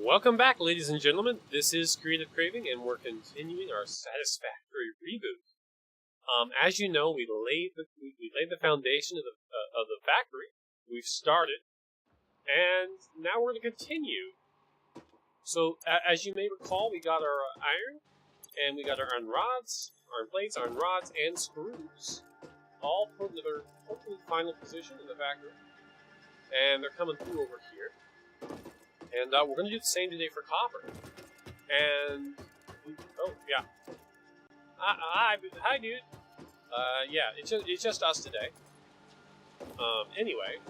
Welcome back, ladies and gentlemen. This is Creative Craving, and we're continuing our Satisfactory Reboot. As you know, we laid the foundation of the factory. We've started, and now we're going to continue. So, as you may recall, we got our iron, and we got our iron rods, iron plates, iron rods, and screws, all put into their hopefully final position in the factory. And they're coming through over here. And we're going to do the same today for copper. And, oh, yeah. Hi, dude. Yeah, it's just us today. Anyway.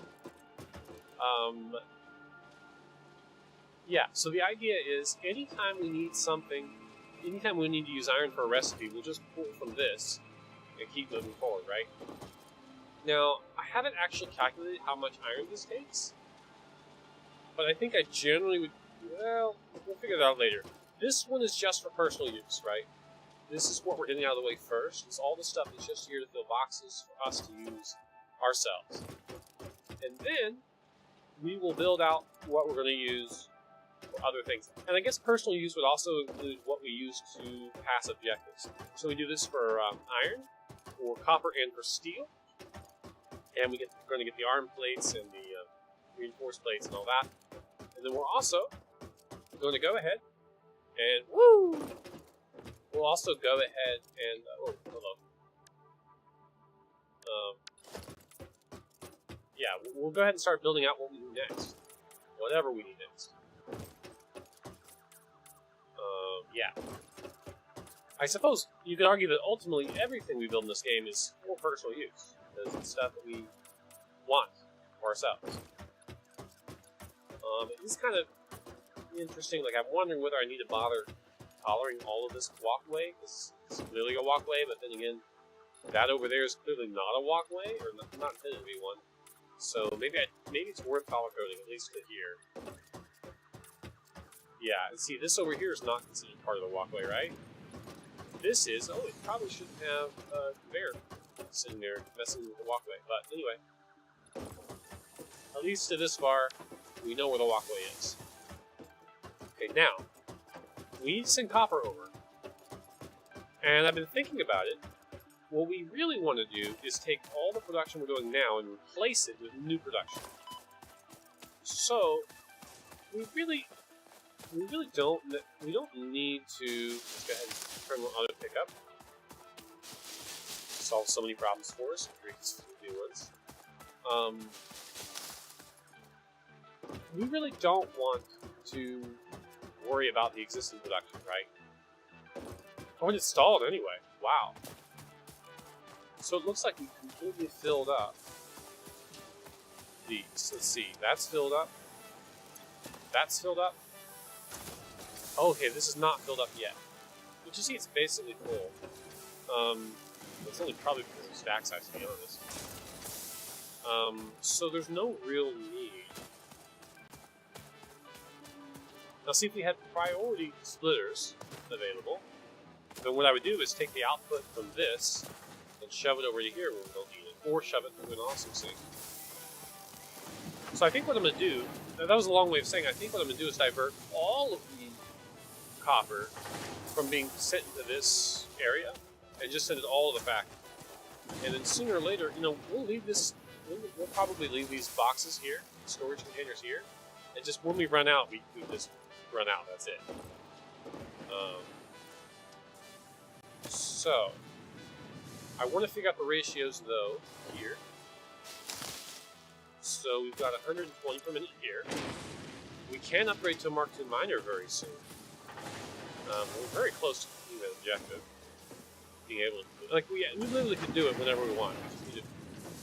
Yeah, so the idea is anytime we need something, anytime we need to use iron for a recipe, we'll just pull from this and keep moving forward, right? Now, I haven't actually calculated how much iron this takes. But I think I generally would, well, we'll figure it out later. This one is just for personal use, right? This is what we're getting out of the way first. It's all the stuff that's just here to fill boxes for us to use ourselves. And then, we will build out what we're going to use for other things. And I guess personal use would also include what we use to pass objectives. So we do this for iron, for copper, and for steel. And we're going to get the arm plates and the reinforced plates and all that. And then we're also going to go ahead and we'll also go ahead and yeah, we'll go ahead and start building out what we need next, whatever we need next. Yeah, I suppose you could argue that ultimately everything we build in this game is for personal use, because it's stuff that we want for ourselves. It's kind of interesting. Like, I'm wondering whether I need to bother coloring all of this walkway. It's clearly a walkway, but then again, that over there is clearly not a walkway, or not intended to be one. So maybe it's worth color coding, at least to here. Yeah, see, this over here is not considered part of the walkway, right? This is. Oh, it probably shouldn't have a bear sitting there messing with the walkway. But anyway, at least to this far, we know where the walkway is. Okay, now, we need to send copper over. And I've been thinking about it. What we really want to do is take all the production we're doing now and replace it with new production. So, we don't need to, let's go ahead and turn on auto pickup. Solve so many problems for us, create some new ones. We really don't want to worry about the existing production, right? Oh, it's stalled anyway. Wow. So it looks like we completely filled up these. Let's see. That's filled up. That's filled up. Okay, this is not filled up yet. But you see, it's basically full. It's only probably because of stack size, to be honest. So there's no real need. Now, see, if we had priority splitters available, then what I would do is take the output from this and shove it over to here where we don't need it, or shove it through an awesome sink. So I think what I'm going to do, that was a long way of saying, I think what I'm going to do is divert all of the copper from being sent into this area and just send it all to the factory. And then sooner or later, we'll leave this, we'll probably leave these boxes here, storage containers here, and just when we run out, we just run out, that's it. So, I want to figure out the ratios, though, here. So, we've got 120 per minute here. We can upgrade to a Mark II miner very soon. We're very close to completing that objective. Being able to, like, we literally could do it whenever we want. We just need to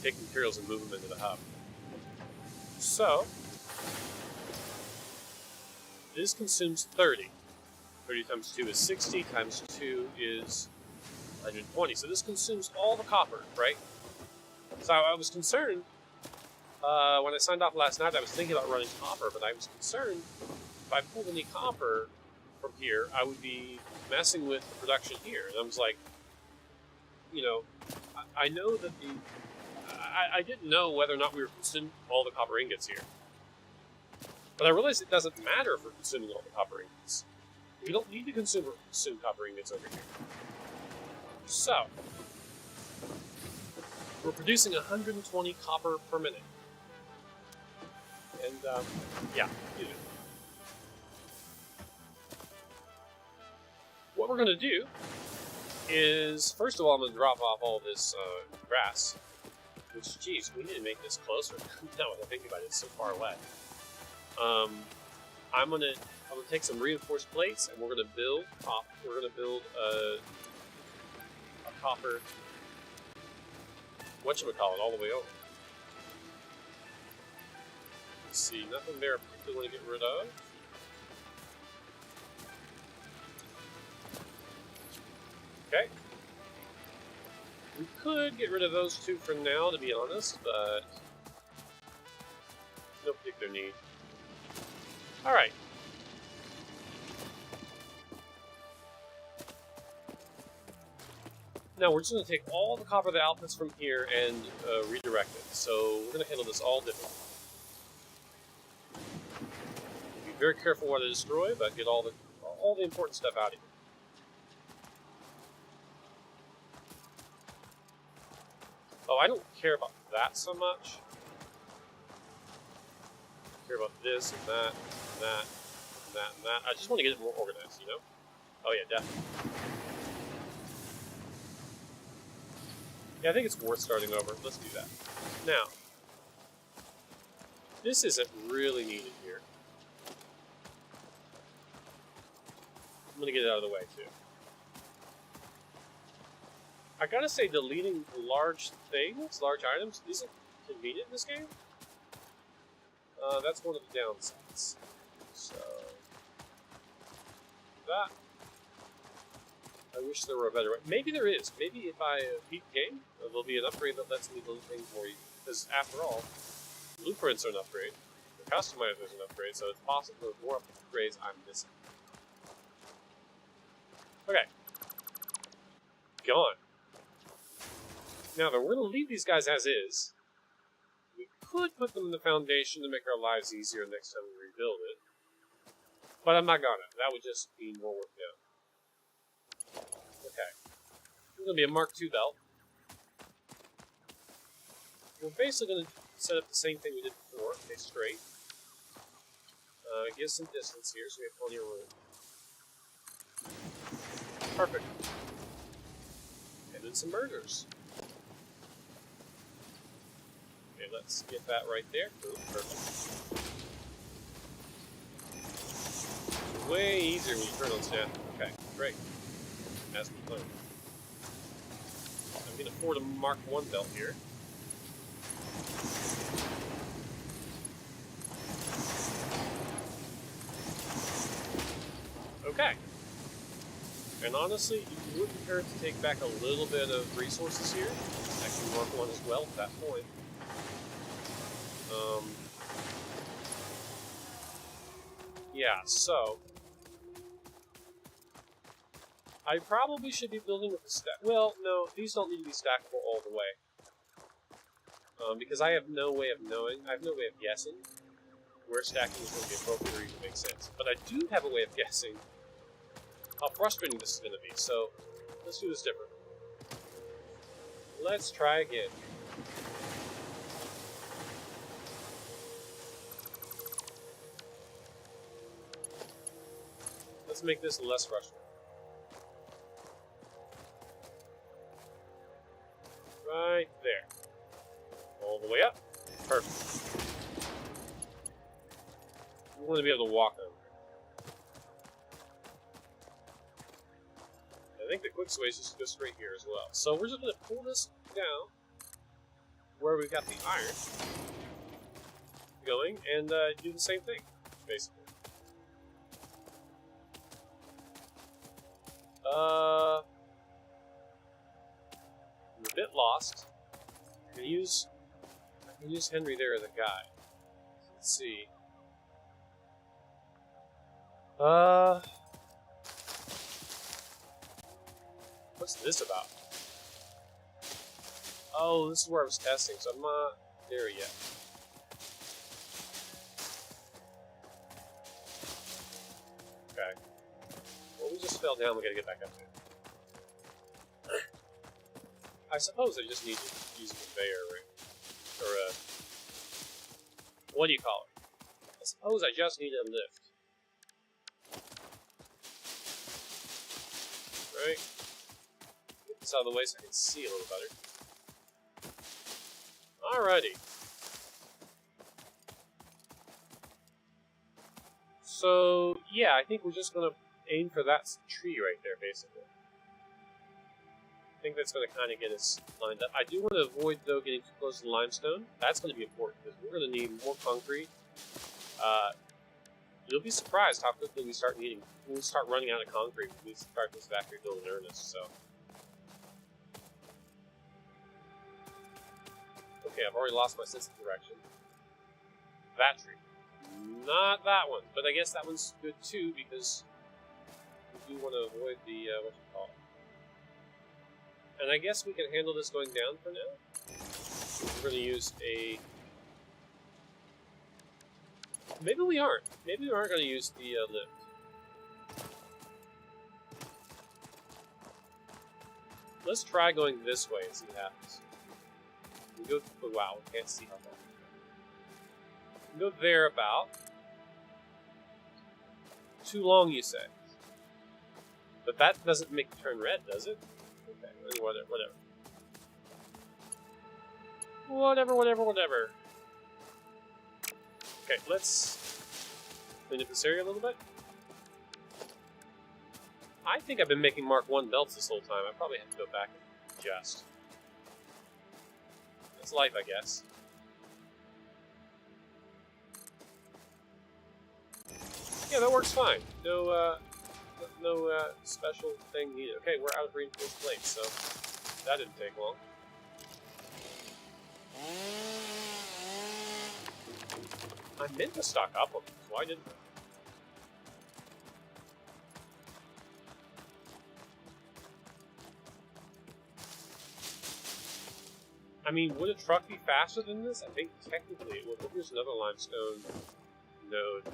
take materials and move them into the hub. So, this consumes 30. 30 times 2 is 60, times 2 is 120. So this consumes all the copper, right? So I was concerned, when I signed off last night, I was thinking about running copper, but I was concerned if I pulled any copper from here, I would be messing with the production here. And I was like, I know that I didn't know whether or not we were consuming all the copper ingots here. But I realize it doesn't matter if we're consuming all the copper ingots. We don't need to consume copper ingots over here. So, we're producing 120 copper per minute. And, yeah, you know. What we're going to do is, first of all, I'm going to drop off all this grass. Which, geez, we need to make this closer. Now that I think about it, it's so far away. I'm gonna take some reinforced plates, and we're gonna build a copper whatchamacallit all the way over. Let's see, nothing there I particularly want to get rid of. Okay. We could get rid of those two for now, to be honest, but no particular need. Alright. Now we're just going to take all the copper that outputs from here and redirect it. So we're going to handle this all differently. Be very careful what I destroy, but get all the important stuff out of here. Oh, I don't care about that so much. I care about this and that and that and that and that. I just want to get it more organized, you know? Oh yeah, definitely. Yeah, I think it's worth starting over. Let's do that. Now, this isn't really needed here. I'm going to get it out of the way, too. I gotta say, deleting large things, large items, isn't convenient in this game. That's one of the downsides. So, that. I wish there were a better way. Maybe there is. Maybe if I beat the game, there'll be an upgrade that lets me delete things more easily. Because after all, blueprints are an upgrade. The customizer is an upgrade, so it's possible there's more upgrades I'm missing. Okay. Gone. Now, we're going to leave these guys as is. We could put them in the foundation to make our lives easier next time we rebuild it. But I'm not gonna. That would just be more work down. Okay. It's going to be a Mark II belt. We're basically going to set up the same thing we did before. Okay, straight. Give some distance here so we have plenty of room. Perfect. And then some mergers. Okay, let's get that right there. Boom, perfect. Way easier when you turn on snap. Okay, great. As we planned. I'm going to afford a Mark I belt here. Okay. And honestly, you wouldn't hurt to take back a little bit of resources here. Actually, Mark I as well at that point. Yeah, so I probably should be building with the stack. Well, no, these don't need to be stackable all the way. Because I have no way of knowing, I have no way of guessing where stacking is going to be appropriate or even make sense. But I do have a way of guessing how frustrating this is going to be, so let's do this different. Let's try again. Let's make this less frustrating. Right there. All the way up. Perfect. We want to be able to walk over. I think the quickest way is just to go straight here as well. So we're just going to pull this down where we've got the iron going and do the same thing, basically. I'm a bit lost. I can use Henry there as a guide. Let's see. What's this about? Oh, this is where I was testing, so I'm not there yet. Okay. Well, we just fell down. We gotta get back up there. I suppose I just need to use a conveyor, right? Or what do you call it? I suppose I just need a lift. Right? Get this out of the way so I can see a little better. Alrighty. So, yeah, I think we're just gonna aim for that tree right there, basically. I think that's going to kind of get us lined up. I do want to avoid, though, getting too close to the limestone. That's going to be important, because we're going to need more concrete. You'll be surprised how quickly we start running out of concrete when we start this factory build in earnest, so. Okay, I've already lost my sense of direction. That tree. Not that one, but I guess that one's good, too, because we do want to avoid the, what you call it. And I guess we can handle this going down for now. We're going to use a... Maybe we aren't. Maybe we aren't going to use the lift. Let's try going this way and see what happens. We go... Oh, wow, we can't see how far. We go there about. Too long, you say. But that doesn't make it turn red, does it? Whatever. Okay, let's clean up this area a little bit. I think I've been making Mark 1 belts this whole time. I probably have to go back and adjust. That's life, I guess. Yeah, that works fine. No special thing needed. Okay, we're out of reinforced plates, so that didn't take long. I meant to stock up on these. Why didn't I? I mean, would a truck be faster than this? I think technically it would. Well, here's another limestone node.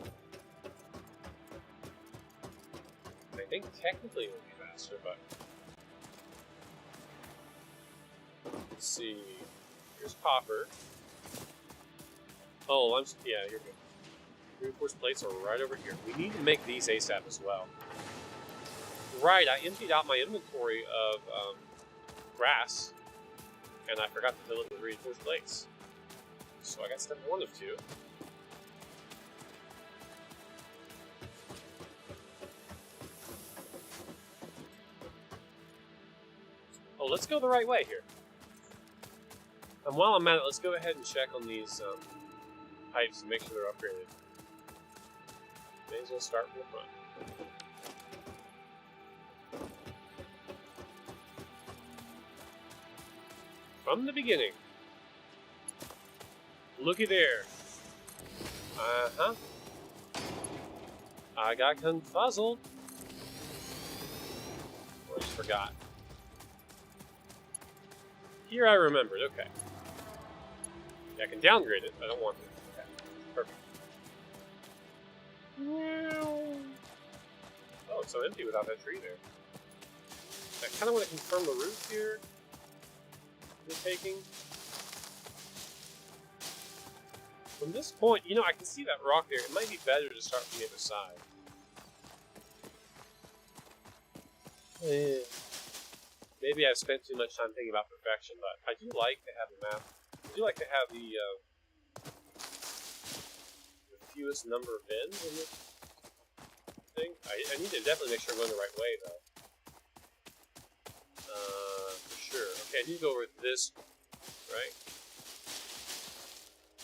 I think technically it would be faster, but... Let's see... Here's copper. Oh, yeah, you're good. Reinforced plates are right over here. We need to make these ASAP as well. Right, I emptied out my inventory of grass, and I forgot to fill it with reinforced plates. So I got step 1 of 2. Oh, let's go the right way here. And while I'm at it, let's go ahead and check on these pipes and make sure they're upgraded. May as well start from the front. From the beginning. Looky there. Uh-huh. I got confuzzled. Or I just forgot. Here I remembered, okay. Yeah, I can downgrade it, but I don't want it. Okay, perfect. Oh, it's so empty without that tree there. I kind of want to confirm the route here. We're taking. From this point, you know, I can see that rock there. It might be better to start from the other side. Maybe I've spent too much time thinking about perfection, but I do like to have the map. I do like to have the fewest number of bends in this thing. I need to definitely make sure I'm going the right way, though. For sure. Okay, I need to go over this, right?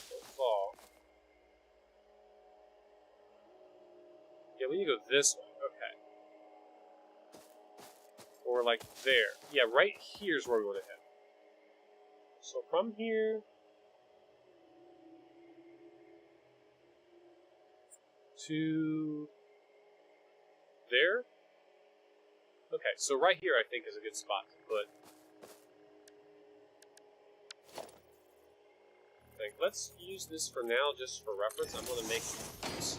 Don't fall. Yeah, we need to go this way. Okay. Or like there. Yeah, right here's where we want to head. So from here to there. Okay, so right here I think is a good spot to put. Let's use this for now, just for reference. I'm going to make this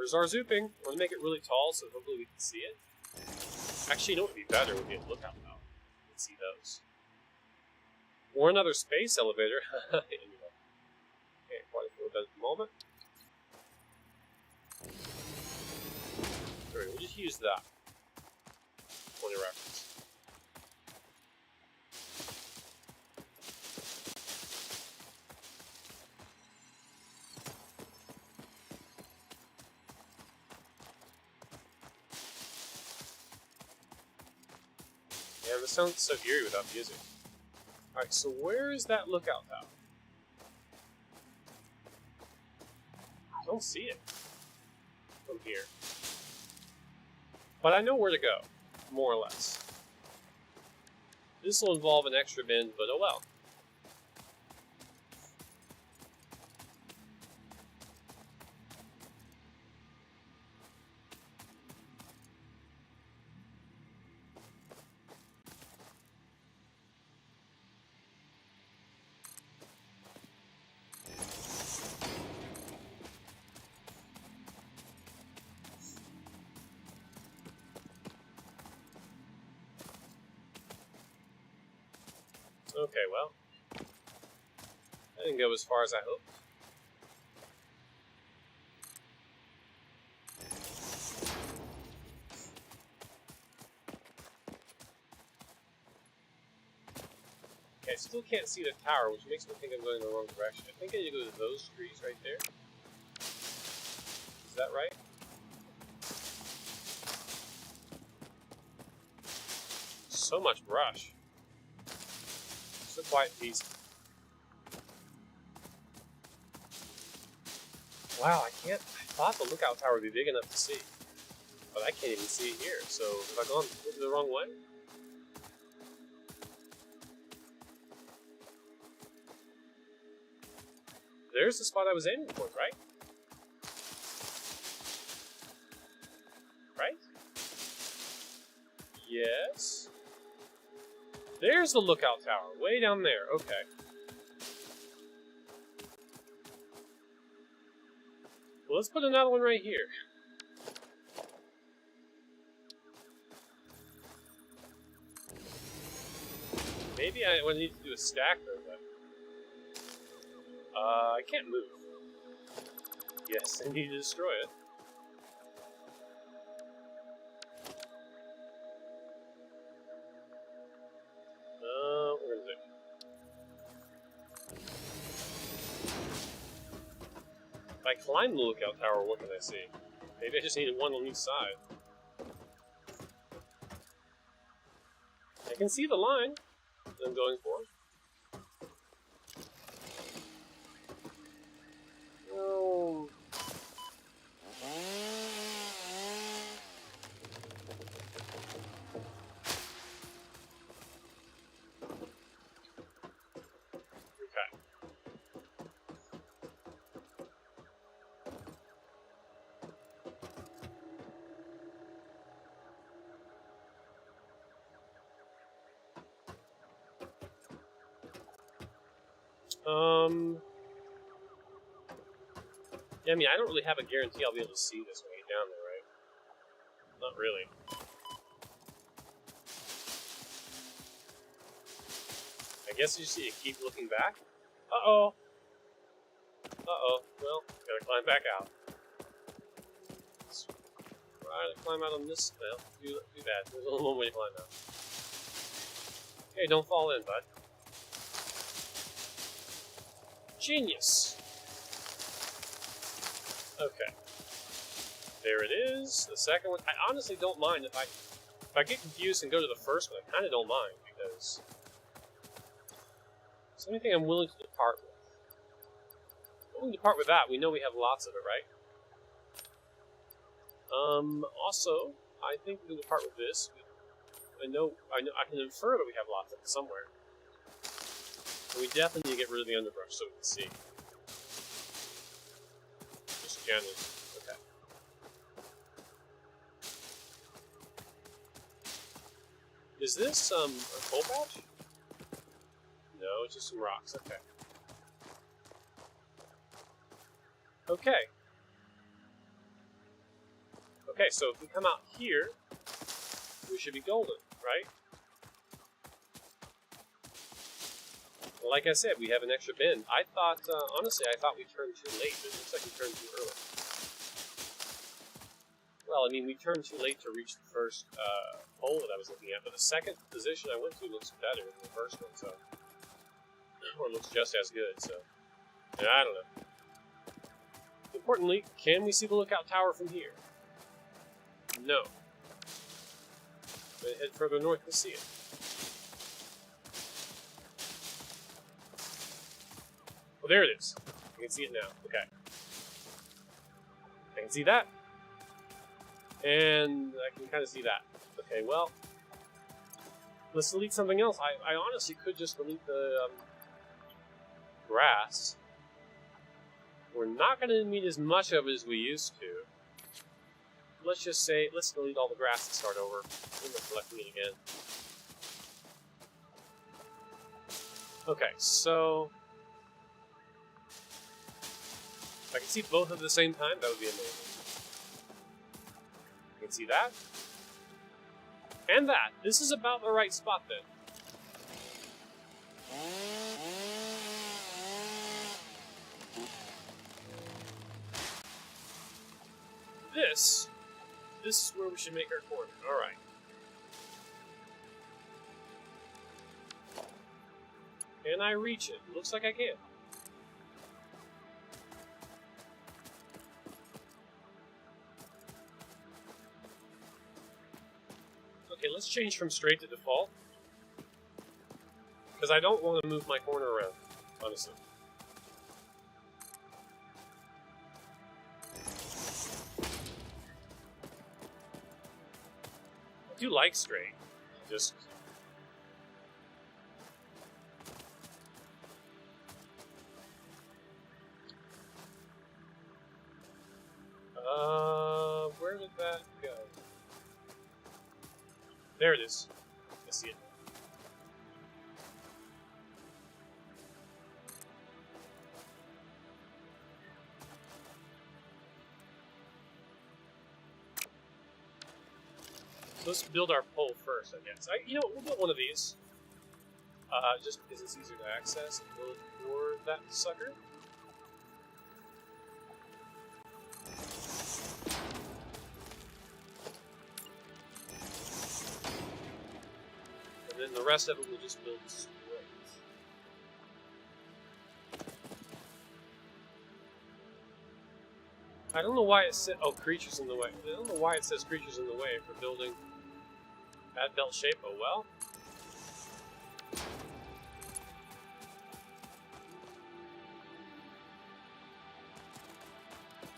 There's our zooping. I want to make it really tall so hopefully we can see it. Actually, you know what would be better would be a lookout tower. You can see those. Or another space elevator. Anyway. Okay, probably feel better at the moment. Alright, we'll just use that. Point of reference. Yeah, this sounds so eerie without music. Alright, so where is that lookout tower? I don't see it from here. But I know where to go, more or less. This will involve an extra bend, but oh well. Okay, well. I didn't go as far as I hoped. Okay, I still can't see the tower, which makes me think I'm going in the wrong direction. I think I need to go to those trees right there. Is that right? So much brush. So quiet and peaceful. Wow, I thought the lookout tower would be big enough to see. But I can't even see it here, so have I gone the wrong way? There's the spot I was aiming for, right? Right? Yes. There's the lookout tower, way down there. Okay. Well, let's put another one right here. Maybe I would need to do a stack though, but I can't move. Yes, I need to destroy it. Where is it? If I climb the lookout tower, what can I see? Maybe I just needed one on each side. I can see the line that I'm going for. Oh. Yeah, I mean, I don't really have a guarantee I'll be able to see this when I get down there, right? Not really. I guess you just need to keep looking back. Uh-oh. Uh-oh. Well, gotta climb back out. Let's try to climb out on this. Well, too bad. There's only one way to climb out. Hey, don't fall in, bud. Genius. Okay. There it is. The second one. I honestly don't mind if I get confused and go to the first one. I kind of don't mind because it's the only thing I'm willing to depart with. Willing to depart with that. We know we have lots of it, right? Also, I think we can depart with this. I can infer that we have lots of it somewhere. And we definitely need to get rid of the underbrush so we can see. Just generally. Okay. Is this, a coal patch? No, it's just some rocks. Okay. Okay. Okay, so if we come out here, we should be golden, right? Well, like I said, we have an extra bend. I thought, honestly, I thought we turned too late, but it looks like we turned too early. Well, I mean, we turned too late to reach the first hole that I was looking at, but the second position I went to looks better than the first one, so... Or looks just as good, so... Yeah, I don't know. Importantly, can we see the lookout tower from here? No. But head further north to see it. Oh, there it is. I can see it now. Okay. I can see that. And I can kind of see that. Okay, well, let's delete something else. I honestly could just delete the grass. We're not going to need as much of it as we used to. Let's just say, let's delete all the grass and start over. We're collecting it again. Okay, so... if I can see both at the same time, that would be amazing. You can see that. And that. This is about the right spot then. This is where we should make our corner. Alright. Can I reach it? Looks like I can. Okay, let's change from straight to default. Because I don't want to move my corner around, honestly. I do like straight. Just... where did that go? There it is. I see it. So let's build our pole first, I guess. You know, we'll build one of these. Just because it's easier to access and build for that sucker. And then the rest of it we'll just build straight. I don't know why it said, oh, creatures in the way. I don't know why it says creatures in the way for building that belt shape. Oh well.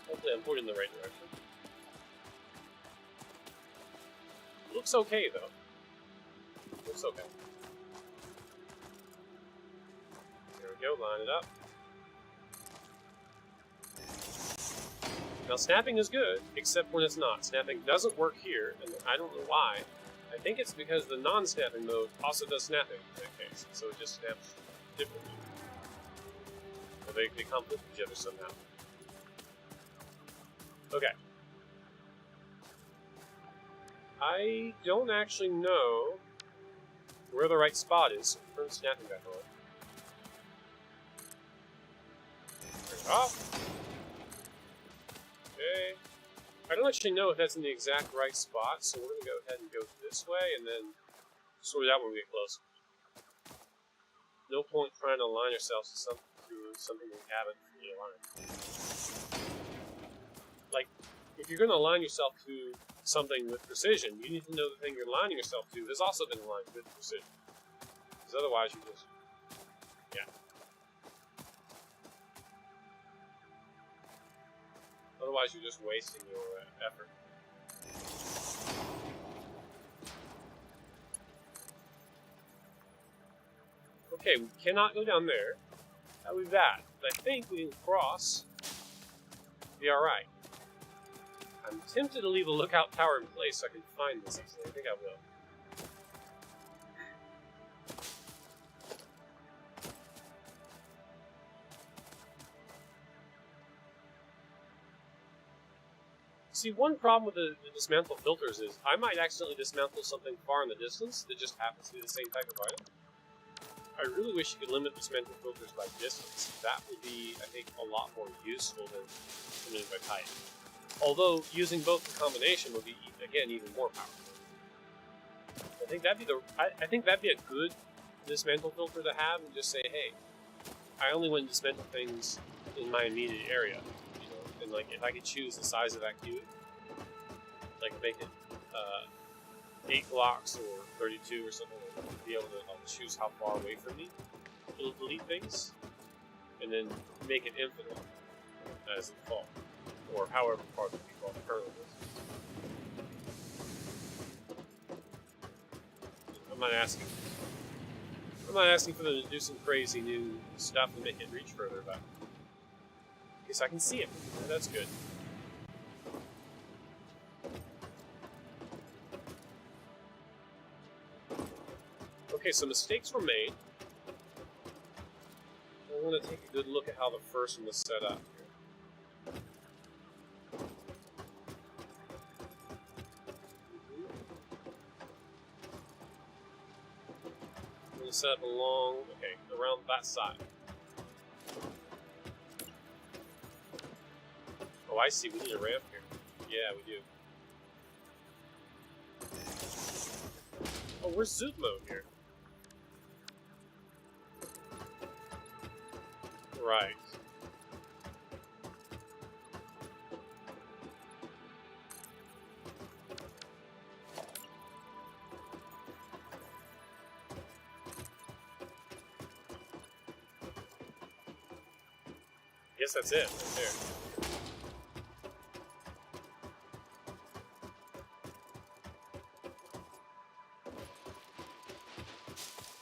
Hopefully I'm pointing in the right direction. Looks okay though. Looks okay. There we go, line it up. Now snapping is good, except when it's not. Snapping doesn't work here, and I don't know why. I think it's because the non-snapping mode also does snapping in that case, so it just snaps differently. Or they conflict with each other somehow. Okay. I don't actually know where the right spot is, so turn snapping back on. Turn it off. Okay. I don't actually know if that's in the exact right spot, so we're going to go ahead and go this way, and then sort it out when we get close. No point trying to align ourselves to something we haven't really aligned. Like, if you're going to align yourself to something with precision, you need to know the thing you're aligning yourself to has also been aligned with precision. Because otherwise you just... yeah. Otherwise you're just wasting your effort. Okay, we cannot go down there. How is that? But I think we can cross. Be alright. I'm tempted to leave a lookout tower in place so I can find this easily. I think I will. See, one problem with the dismantle filters is I might accidentally dismantle something far in the distance that just happens to be the same type of item. I really wish you could limit dismantle filters by distance. That would be, I think, a lot more useful than limiting by type. Although using both in combination would be, again, even more powerful. I think that'd be a good dismantle filter to have, and just say, hey, I only want to dismantle things in my immediate area. And like, if I could choose the size of that cube, like make it 8 blocks or 32 or something, like be able to choose how far away from me it'll delete things, and then make it infinite as a default, or however far the default currently is. I'm not asking for them to do some crazy new stuff to make it reach further, but I guess I can see it. That's good. Okay, so mistakes were made. I want to take a good look at how the first one was set up here. I'm going to set up along, okay, around that side. Oh, I see. We need a ramp here. Yeah, we do. Oh, where's zoom mode here? Right. Guess that's it, right there.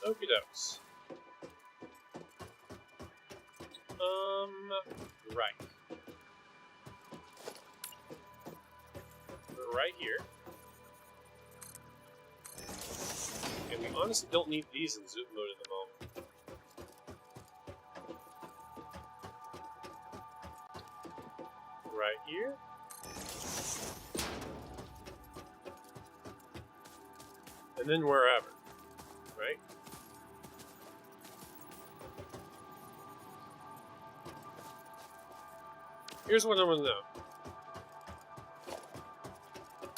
Okie dokes. Right. We're right here. And we honestly don't need these in zoom mode at the moment. Right here. And then wherever. Right? Here's what I want to know.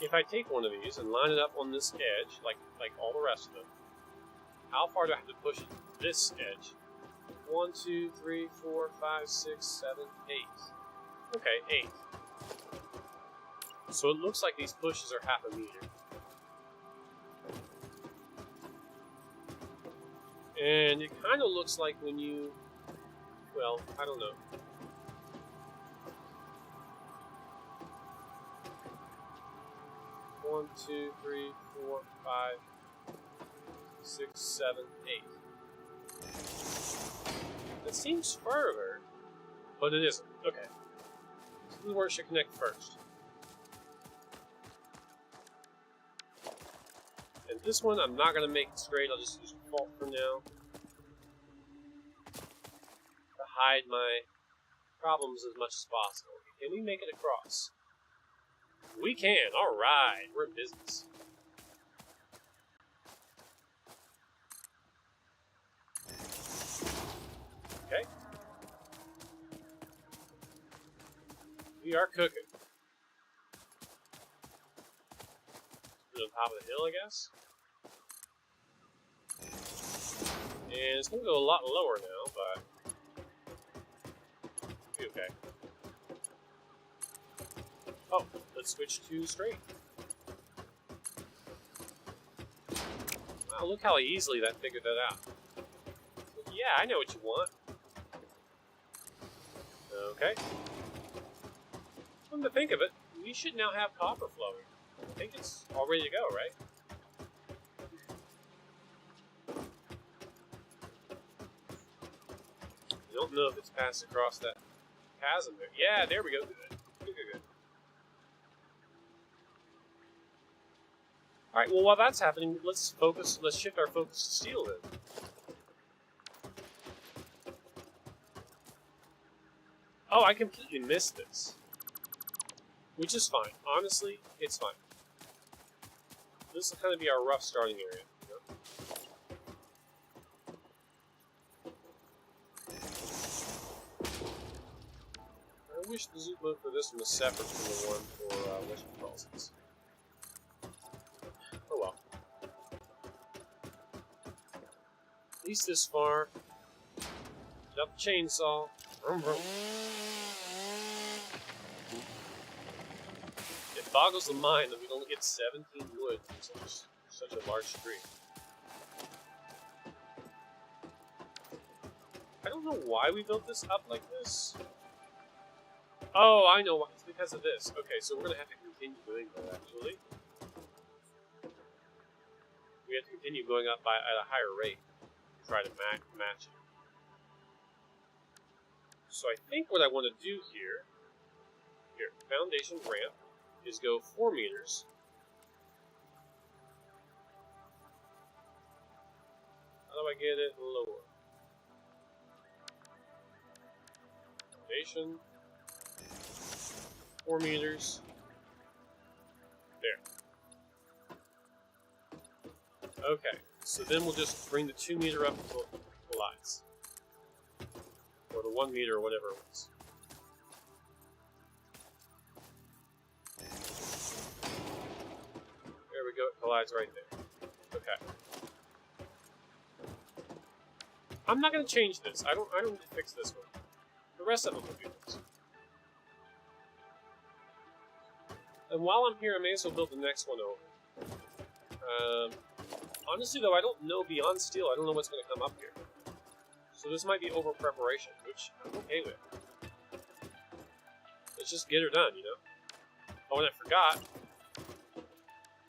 If I take one of these and line it up on this edge, like all the rest of them, how far do I have to push this edge? 1, 2, 3, 4, 5, 6, 7, 8. Okay, 8. So it looks like these pushes are half a meter. And it kind of looks like when you, well, I don't know. One, 2, 3, 4, 5, 6, 7, 8. It seems further, but it isn't. Okay. So this is where it should connect first. And this one, I'm not going to make it straight. I'll just use default for now. To hide my problems as much as possible. Can we make it across? We can. All right. We're in business. Okay. We are cooking. On top of the hill, I guess. And it's going to go a lot lower now, but it'll be okay. Oh, let's switch to straight. Wow, look how easily that figured that out. Yeah, I know what you want. Okay. Come to think of it, we should now have copper flowing. I think it's all ready to go, right? I don't know if it's passed across that chasm there. Yeah, there we go. Good. Alright, well, while that's happening, let's shift our focus to steel then. Oh, I completely missed this. which is fine. Honestly, it's fine. This will kind of be our rough starting area. You know? I wish the zoom mode for this one was separate from the one for whatchamacallit. Oh well. At least this far. Get up the chainsaw. Vroom, vroom. It boggles the mind that we only get 17 wood from such a large tree. I don't know why we built this up like this. Oh, I know why. It's because of this. Okay, so we're going to have to continue doing that, actually. We have to continue going up at a higher rate to try to match it. So I think what I want to do here, foundation ramp, is go 4 meters. How do I get it lower? Foundation, 4 meters. There. Okay, so then we'll just bring the 2 meter up until it collides. Or the 1 meter, or whatever it was. There we go, it collides right there. Okay. I'm not going to change this. I don't need to fix this one. The rest of them will do this. And while I'm here, I may as well build the next one over. Honestly, though, I don't know beyond steel. I don't know what's going to come up here. So this might be over preparation, which I'm okay with. Let's just get her done, you know? Oh, and I forgot.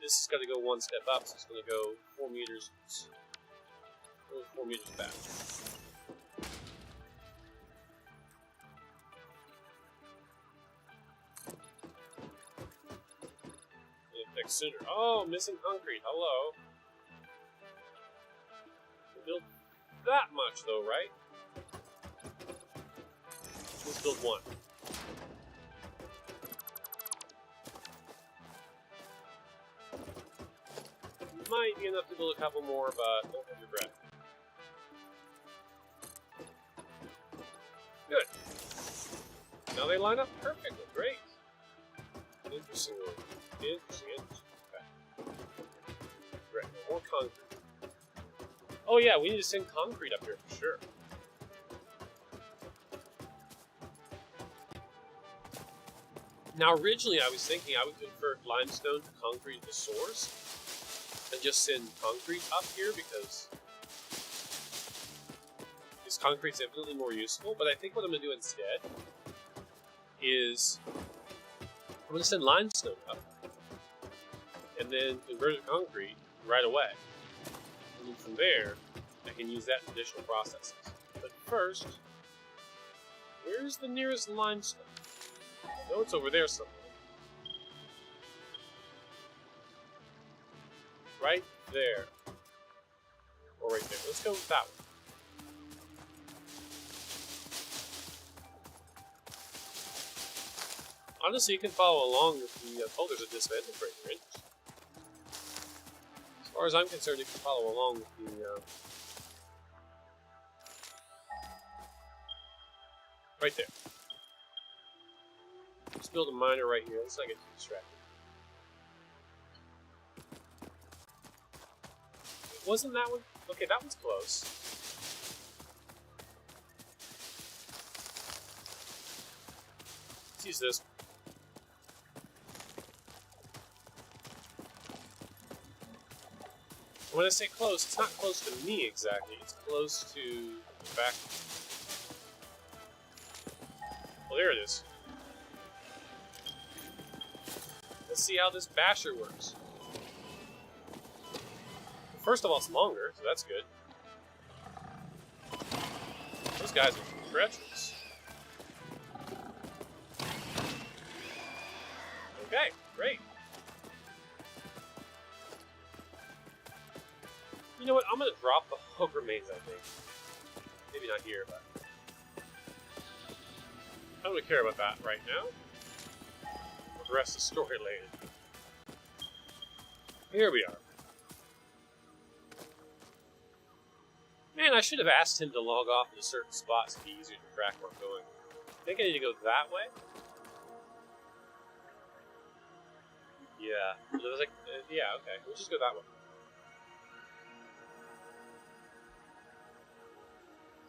This has got to go 1 step up, so it's going to go 4 meters. 4 meters back. Next sooner. Oh, missing concrete. Hello. We'll build that much, though, right? Let's build 1. Might be enough to build a couple more, but don't hold your breath. Good. Now they line up perfectly. Great. Interesting. Interesting. Okay. Right. More concrete. Oh yeah, we need to send concrete up here for sure. Now originally I was thinking I would convert limestone to concrete at the source and just send concrete up here because this concrete's infinitely more useful. But I think what I'm going to do instead is I'm going to send limestone up and then convert it to concrete right away. And then from there, I can use that in additional processes. But first, where's the nearest limestone? I know it's over there somewhere. Right there. Or right there. Let's go with that one. Honestly, you can follow along with the... oh, there's a dismantle breaker. Interesting. As far as I'm concerned, you can follow along with the... right there. Let's build a miner right here. Let's not get too distracted. Wasn't that one? Okay, that one's close. Let's use this one. When I say close, it's not close to me exactly. It's close to the back. Well, there it is. Let's see how this basher works. First of all, it's longer, so that's good. Those guys are treacherous. Okay, great. You know what? I'm gonna drop the hook remains, I think. Maybe not here, but I don't really care about that right now. the rest of the story later. Here we are. Man, I should have asked him to log off into certain spots to be easier to track where I'm going. I think I need to go that way. Yeah. It was like, yeah, okay. We'll just go that way.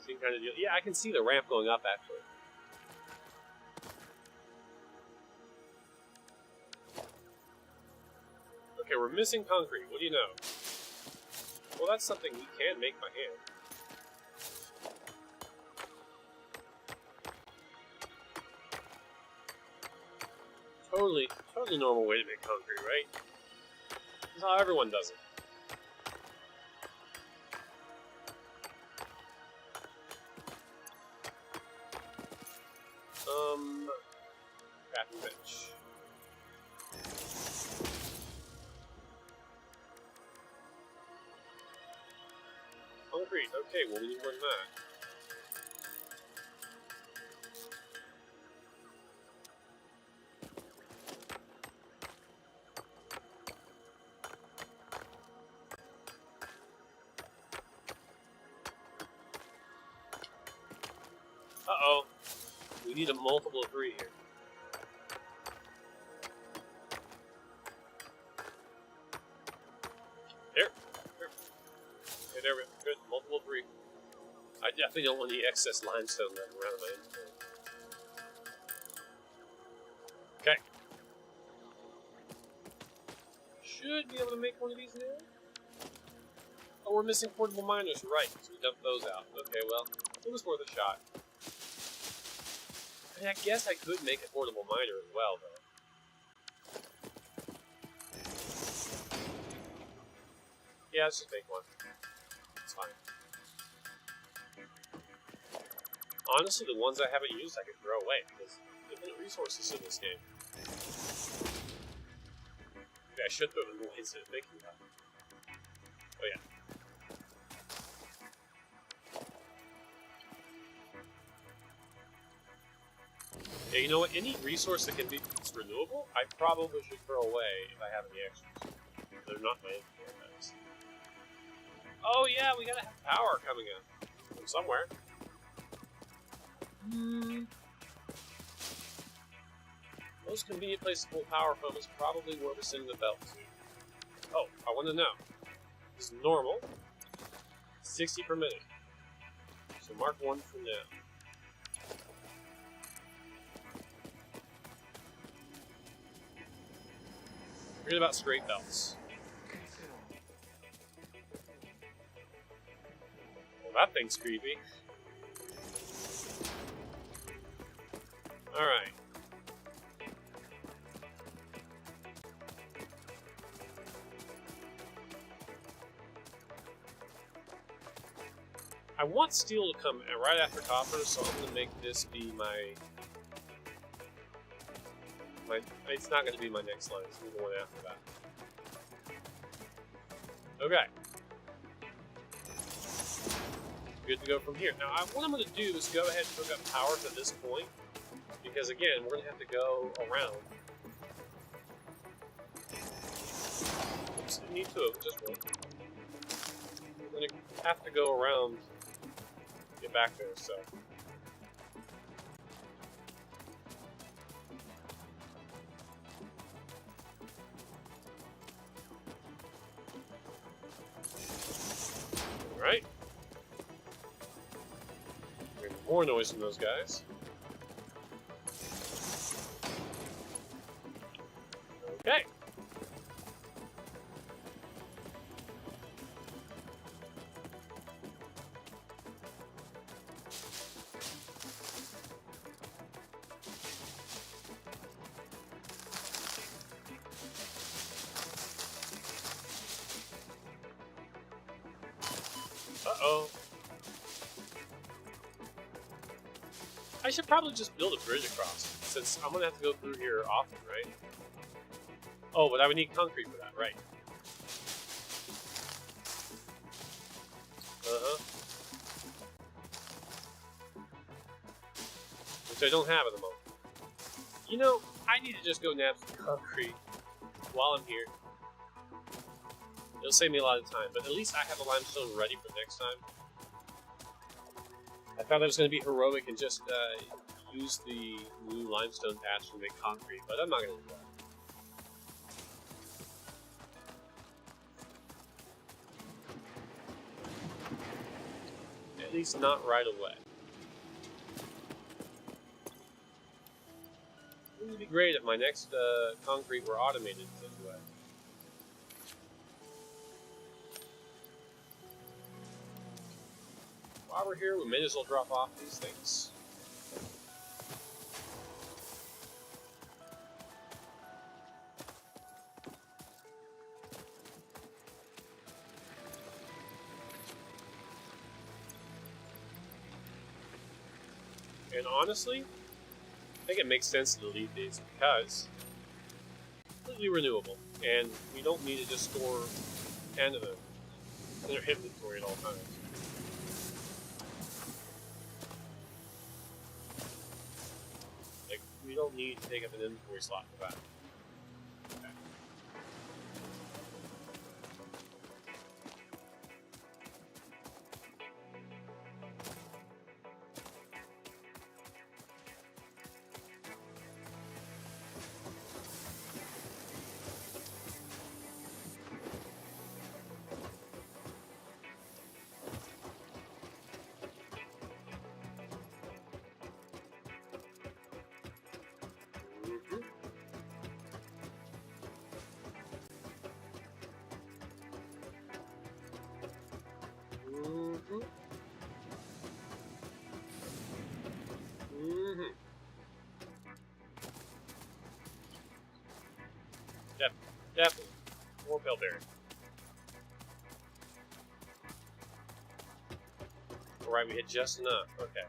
Same kind of deal. Yeah, I can see the ramp going up, actually. Okay, we're missing concrete. What do you know? Well, that's something we can make by hand. Totally normal way to make concrete, right? That's how everyone does it. Crafting bench. Concrete, okay, well we need more than that. Uh-oh. We need a multiple of 3 here. There. Okay, there we go. Good. Multiple of 3. I definitely don't want any excess limestone running around in my inventory. Okay. Should be able to make one of these now. Oh, we're missing portable miners, right? So we dumped those out. Okay, well, it was worth a shot. I mean, I guess I could make a portable miner as well, though. Yeah, let's just make one. It's fine. Honestly, the ones I haven't used I could throw away, because there's infinite resources in this game. Maybe I should throw them away instead of making them. Oh yeah. Yeah, you know what? Any resource that can be renewable, I probably should throw away if I have any extras. They're not my inventory guys. Oh yeah, we gotta have power coming in from somewhere. Most convenient place to pull power from is probably where we're sending the belt to. Oh, I want to know. This is normal. 60 per minute. So mark 1 for now. Forget about straight belts. Well, that thing's creepy. Alright. I want steel to come right after copper, so I'm going to make this be my... It's not going to be my next line, it's going to be the one after that. Okay. Good to go from here. Now, what I'm going to do is go ahead and hook up power to this point, because again, we're going to have to go around. Oops, I need 2 of them, just one. We're going to have to go around to get back there, so... Alright. More noise from those guys. Okay. Uh-oh. I should probably just build a bridge across, since I'm gonna have to go through here often, right? Oh, but I would need concrete for that, right? Uh-huh. Which I don't have at the moment. You know, I need to just go nab some concrete while I'm here. It'll save me a lot of time, but at least I have the limestone ready for next time. I thought I was going to be heroic and just use the new limestone patch to make concrete, but I'm not going to do that. At least not right away. It would be great if my next concrete were automated in such a way. While we're here, we may as well drop off these things. And honestly, I think it makes sense to delete these because completely renewable, and we don't need to just store 10 of them in our inventory at all times. Like, we don't need to take up an inventory slot for that. Okay. Definitely. More Pillberry. Alright, we hit just enough. Okay.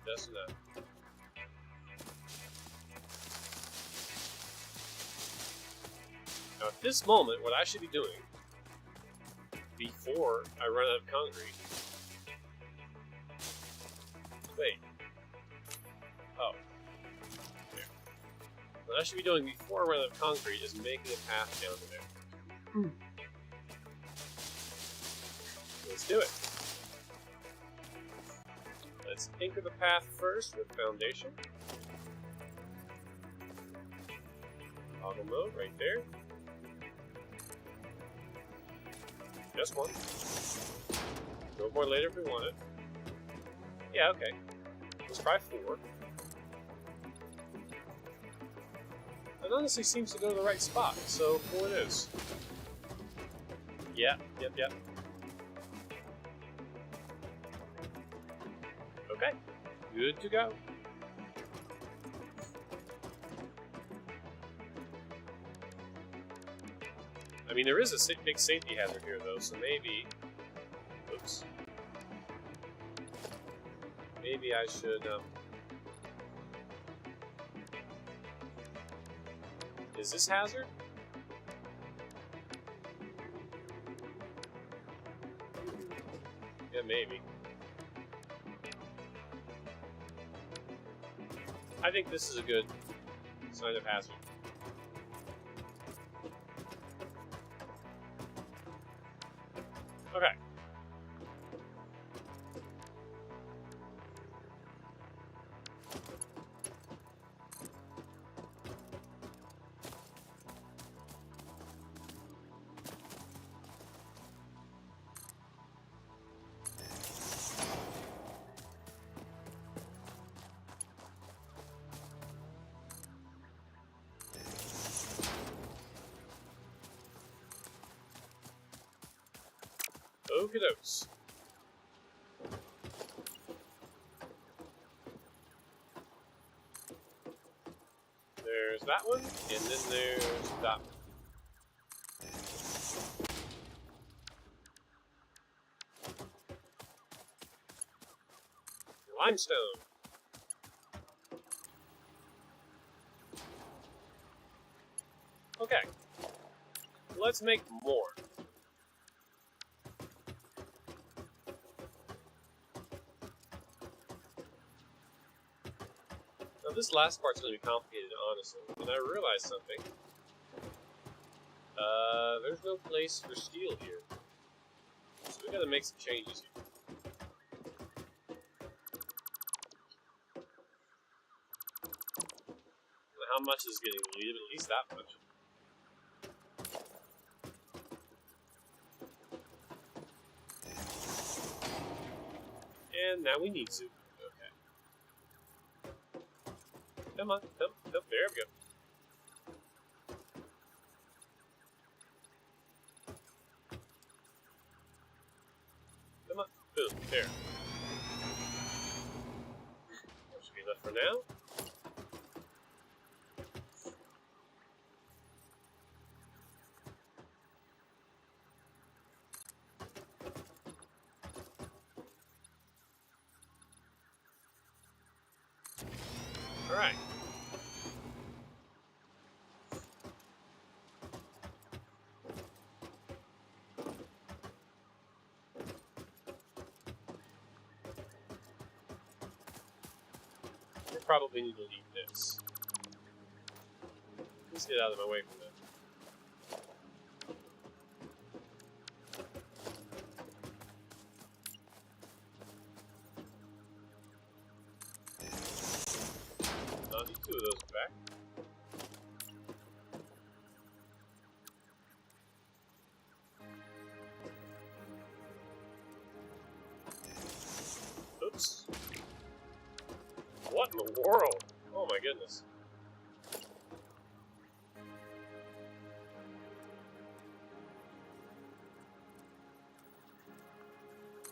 Just enough. Now, at this moment, what I should be doing before I run out of concrete. Wait. Oh. There. What I should be doing before I run out of concrete is making a path down to there. Let's do it. Let's anchor the path first with foundation. Toggle mode right there. Just one. Go more later if we want it. Yeah, okay. Let's try 4. It honestly seems to go to the right spot, so 4 it is. Yeah, yep. Okay, good to go. I mean, there is a big safety hazard here, though, so maybe... Oops. Maybe I should, Is this hazard? Yeah, maybe. I think this is a good sign of hazard. Okay. Okie dokes. There's that one, and then there's that one. Limestone. Okay. Let's make more. Now this last part's going to be complicated, honestly. And I realized something. There's no place for steel here. So we got to make some changes here. How much is getting deleted? At least that much. And now we need to. Okay. Come on. Come. There we go. Come on. Boom. There. That should be enough for now. Alright. We probably need to leave this. Let's get out of my way from that. I'll need 2 of those back. Oops. What in the world? Oh my goodness.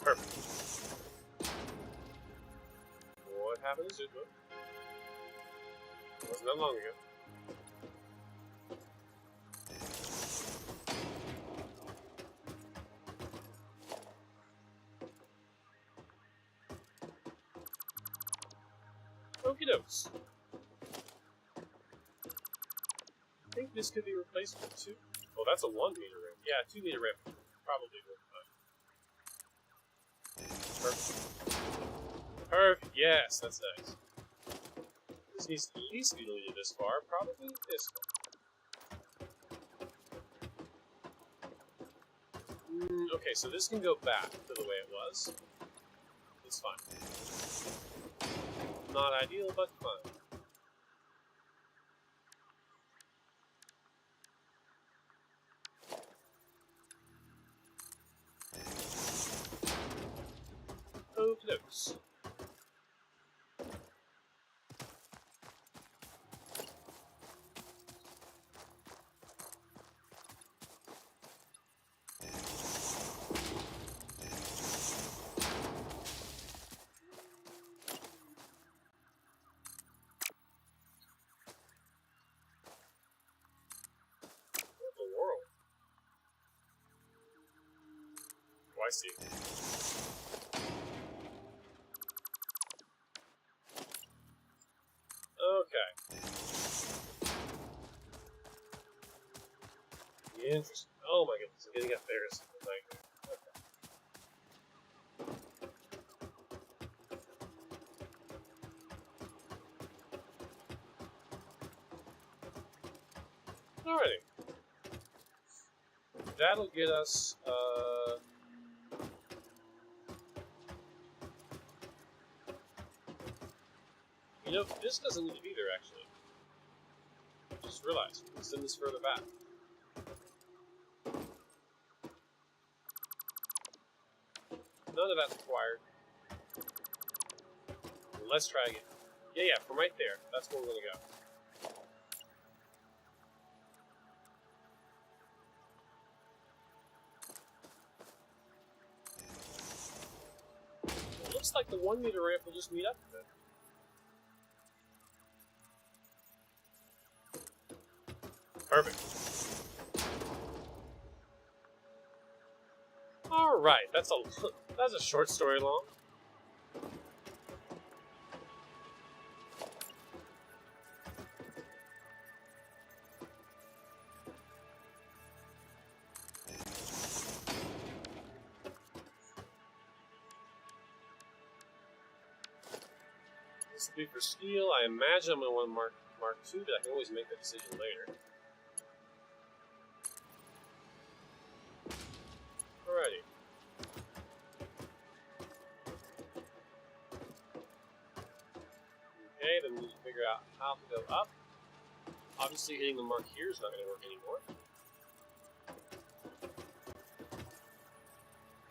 Perfect. What happened to Zuko? Wasn't that long ago. Okie dokes. I think this could be replaced with 2. Oh, that's a 1 meter ramp. Yeah, 2 meter ramp probably will be fine. Perfect. Perfect. Yes, that's nice. This needs to at least be deleted this far. Probably this far. Okay, so this can go back to the way it was. It's fine. Not ideal, but fine. Okie dokes. I see. Okay. Interesting. Oh my goodness, I'm getting up there is a nightmare. Okay. Alrighty. That'll get us, you know, this doesn't need to be there, actually. Just realized, we can send this further back. None of that's required. Let's try again. Yeah, from right there. That's where we're going to go. It looks like the 1 meter ramp will just meet up with it. Perfect. All right, that's a short story long. This will be for steel. I imagine I'm going to want Mark II, but I can always make that decision later. Alrighty. Okay, then we need to figure out how to go up. Obviously, hitting the mark here is not going to work anymore.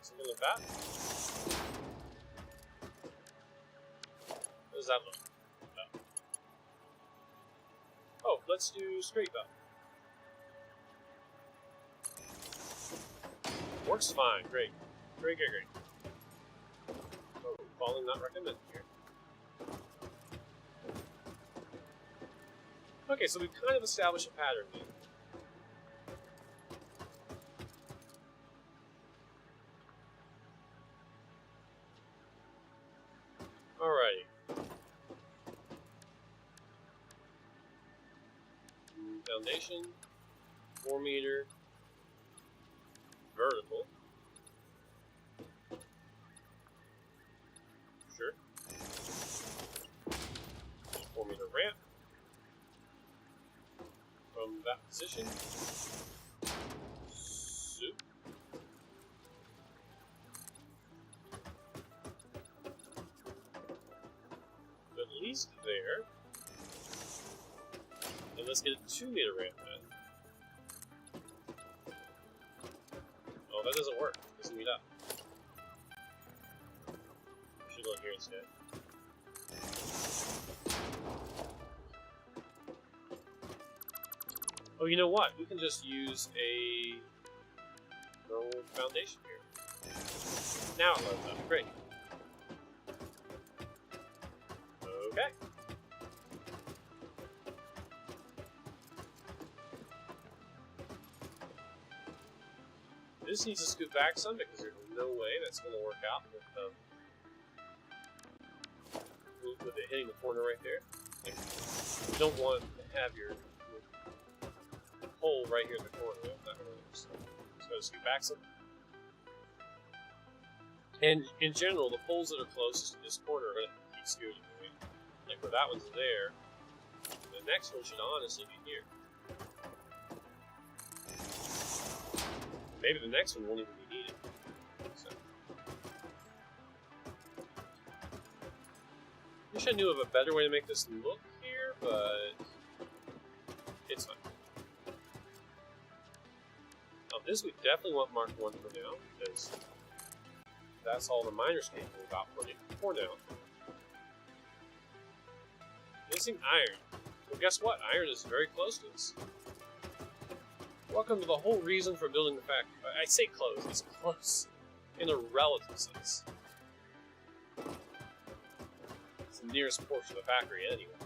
Something like that. What does that look? No. Oh, let's do straight bow. Works fine. Great. Great. Oh, falling not recommended here. Okay, so we've kind of established a pattern here. Alrighty. Foundation, 4 meter, vertical. Sure. 4 meter ramp. From that position. Soup. At least there. And let's get a 2 meter ramp then. Oh, that doesn't work. It doesn't meet up. We should go in here instead. Oh, you know what? We can just use a normal foundation here. Now it loads up. Great. Okay. This needs to scoot back some because there's no way that's going to work out with it hitting the corner right there. Like, you don't want to have your hole right here in the corner. That's not going to work. So just got to scoot back some. And in general, the poles that are closest to this corner are going to keep scooting. Right? Like where that one's there, the next one should honestly be here. Maybe the next one won't even be needed. So. Wish I knew of a better way to make this look here, but it's fine. Now this we definitely want Mark 1 for now, because that's all the miner's capable of outputting for now. Missing iron. Well, guess what? Iron is very close to this. Welcome to the whole reason for building the factory. I say close, it's close in a relative sense. It's the nearest portion of the factory anyway.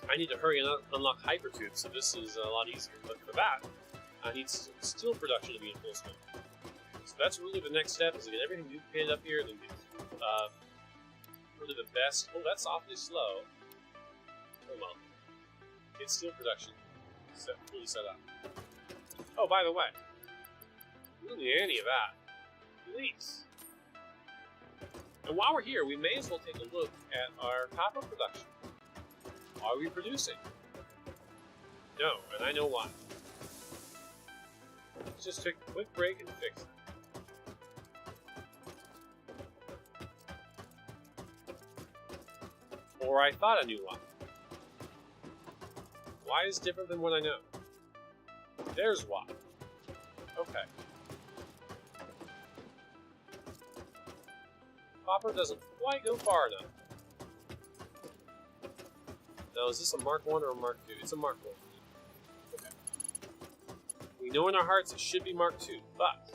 I need to hurry and unlock hypertube, so this is a lot easier. But for that, I need steel production to be in full swing. So that's really the next step, is to get everything duplicated up here, and then get really the best. Oh, that's awfully slow. Hold on. Get steel production fully set up. Oh, by the way, we don't need any of that. Please. And while we're here, we may as well take a look at our copper production. Are we producing? No, and I know why. Let's just take a quick break and fix it. Or I thought I knew why. Why is different than what I know? There's why. Okay. Copper doesn't quite go far enough. Now, is this a Mark 1 or a Mark 2? It's a Mark 1. Okay. We know in our hearts it should be Mark 2, but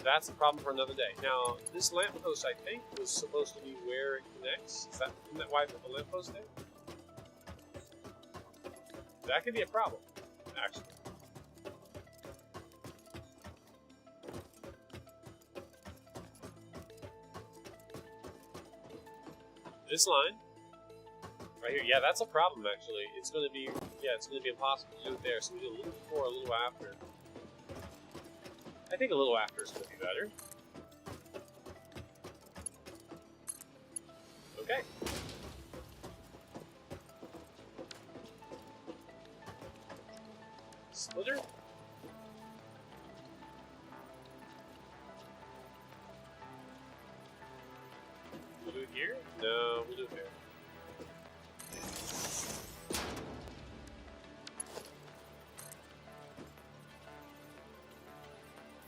that's a problem for another day. Now, this lamppost, I think, was supposed to be where it connects. Isn't that why I put the lamppost there? That could be a problem, actually. This line, right here, yeah, that's a problem, actually. It's going to be Yeah, it's going to be impossible to do it there, so we do a little before, a little after. I think a little after is going to be better. Okay. Splitter? We'll do it here? No, we'll do it there.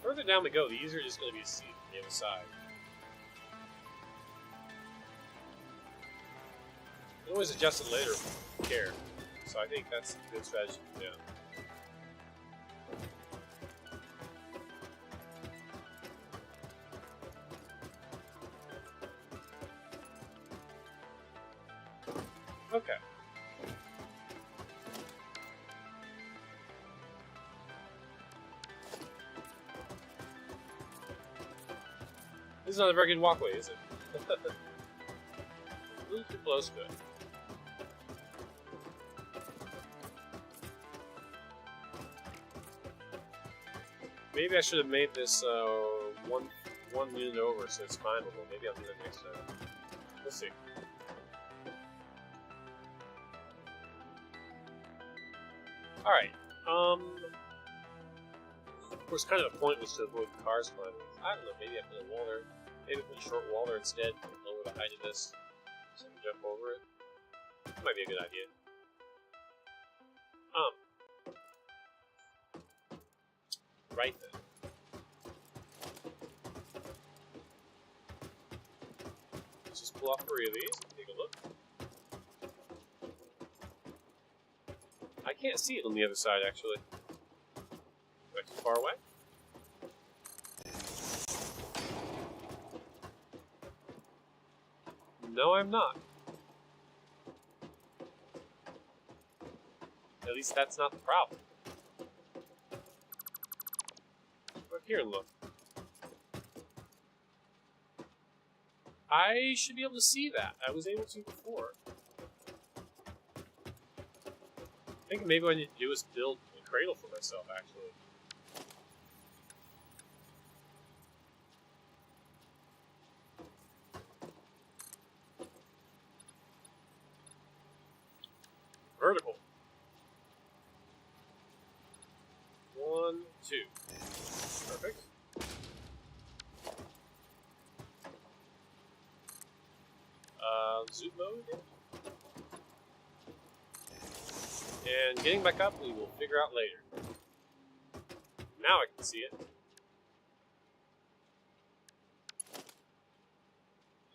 The further down we go, the easier it is going to be to see from the other side. You can always adjust it later if you care. So I think that's a good strategy to do. Okay. This is not a very good walkway, is it? A little too close to it. Maybe I should have made this one unit over so it's climbable. Maybe I'll do that next time. We'll see. Alright. Of course, kind of the point was to avoid cars climbing. I don't know, maybe I put a wall there. Maybe put a short wall there instead. Lower the height of this. So I can jump over it. That might be a good idea. Right then. Let's just pull off 3 of these and take a look. I can't see it on the other side, actually. Am I too far away? No, I'm not. At least that's not the problem. Look here and look. I should be able to see that. I was able to before. I think maybe what I need to do is build a cradle for myself, actually. Vertical. 1, 2. Perfect. Zoom mode. And getting back up, we will figure out later. Now I can see it.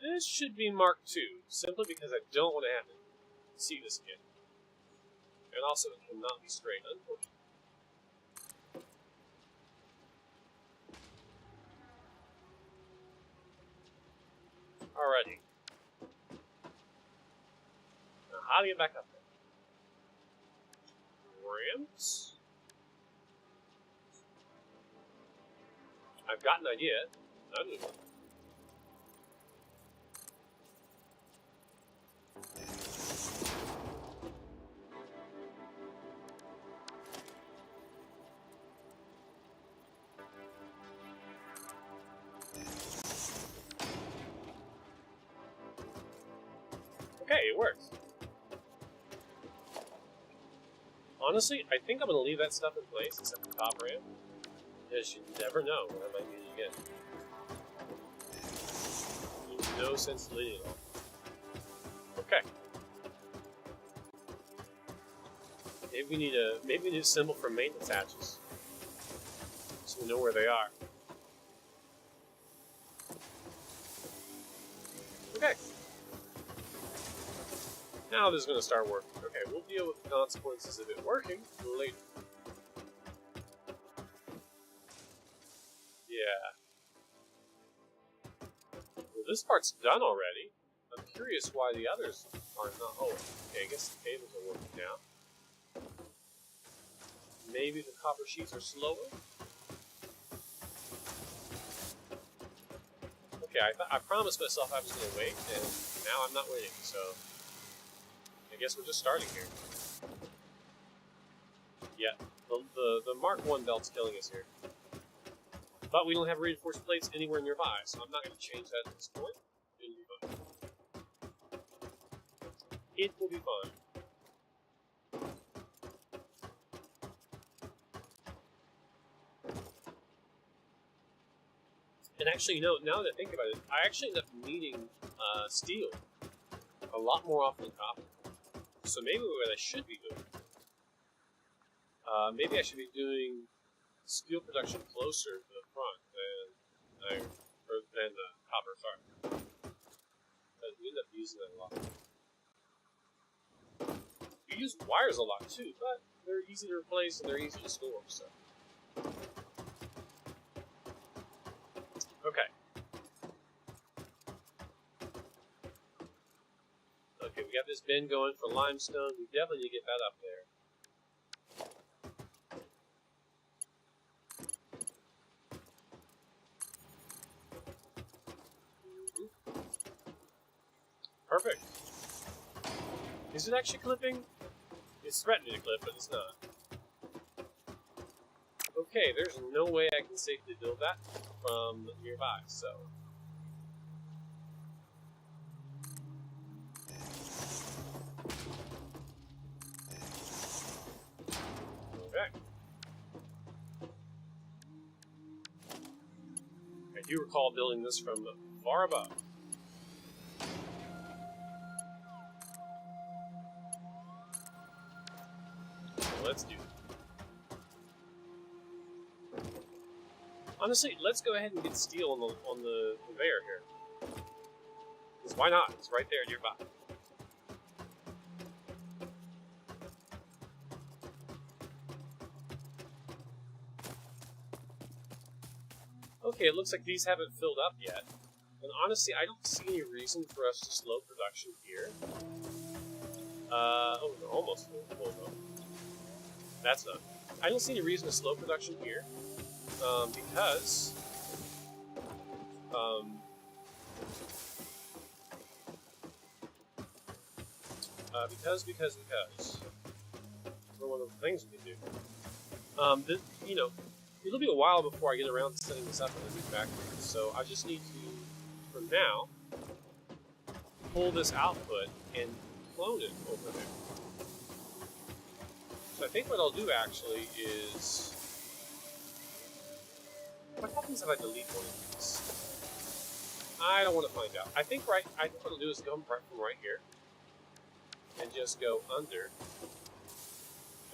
This should be Mark II, simply because I don't want to have to see this again. And also, it cannot be straight, unfortunately. Alrighty. Now, how do you get back up there? Ramps? I've got an idea. I don't know. Okay, it works. Honestly, I think I'm going to leave that stuff in place, except the top ramp, because you never know when I might need it again. There's no sense in leaving it all. Okay. Maybe we need a symbol for maintenance hatches, so we know where they are. Okay. Now this is going to start working. Okay, we'll deal with the consequences of it working later. Yeah. Well, this part's done already. I'm curious why the others are not. Oh, okay, I guess the cables are working now. Maybe the copper sheets are slower? Okay, I promised myself I was going to wait, and now I'm not waiting, so I guess we're just starting here. Yeah, the Mark 1 belt's killing us here. But we don't have reinforced plates anywhere nearby, so I'm not going to change that at this point. It'll be fine. It will be fine. And actually, you know, now that I think about it, I actually end up needing steel a lot more often than copper. So maybe what I should be doing, maybe I should be doing steel production closer to the front than copper. Sorry, but we end up using that a lot. We use wires a lot too, but they're easy to replace and they're easy to store. So, okay. Okay, we got this bin going for limestone. We definitely need to get that up there. Perfect. Is it actually clipping? It's threatening to clip, but it's not. Okay, there's no way I can safely build that from nearby, so... Okay. I do recall building this from far above. Let's do it. Honestly, let's go ahead and get steel on the conveyor here. Because why not? It's right there nearby. Okay, it looks like these haven't filled up yet. And honestly, I don't see any reason for us to slow production here. Oh, they're almost full. Hold on. That's done. I don't see any reason to slow production here. Because one of the things we can do. You know, it'll be a while before I get around to setting this up in the new factory. So I just need to, for now, pull this output and clone it over there. So I think what I'll do actually is, what happens if I delete one of these? I don't want to find out. I think what I'll do is come right from right here and just go under.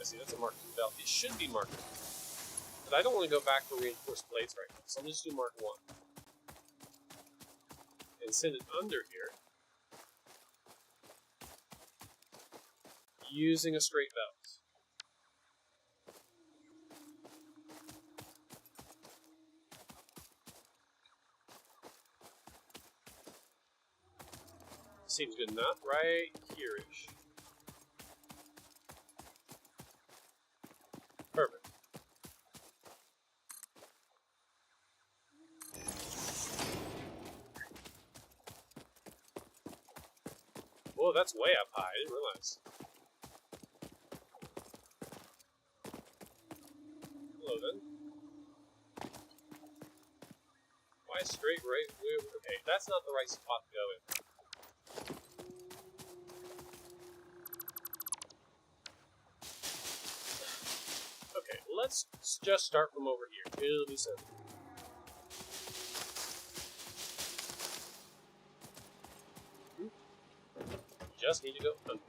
See, that's a Mark 2 belt. It should be Mark 2. But I don't want to go back for reinforced plates right now, so I'll just do Mark 1. And send it under here using a straight belt. Seems good enough, right here-ish. Perfect. Whoa, that's way up high. I didn't realize. Hello, then. Why straight right? Okay, that's not the right spot to go in. Okay, let's just start from over here. It'll be simple. Just need to go under.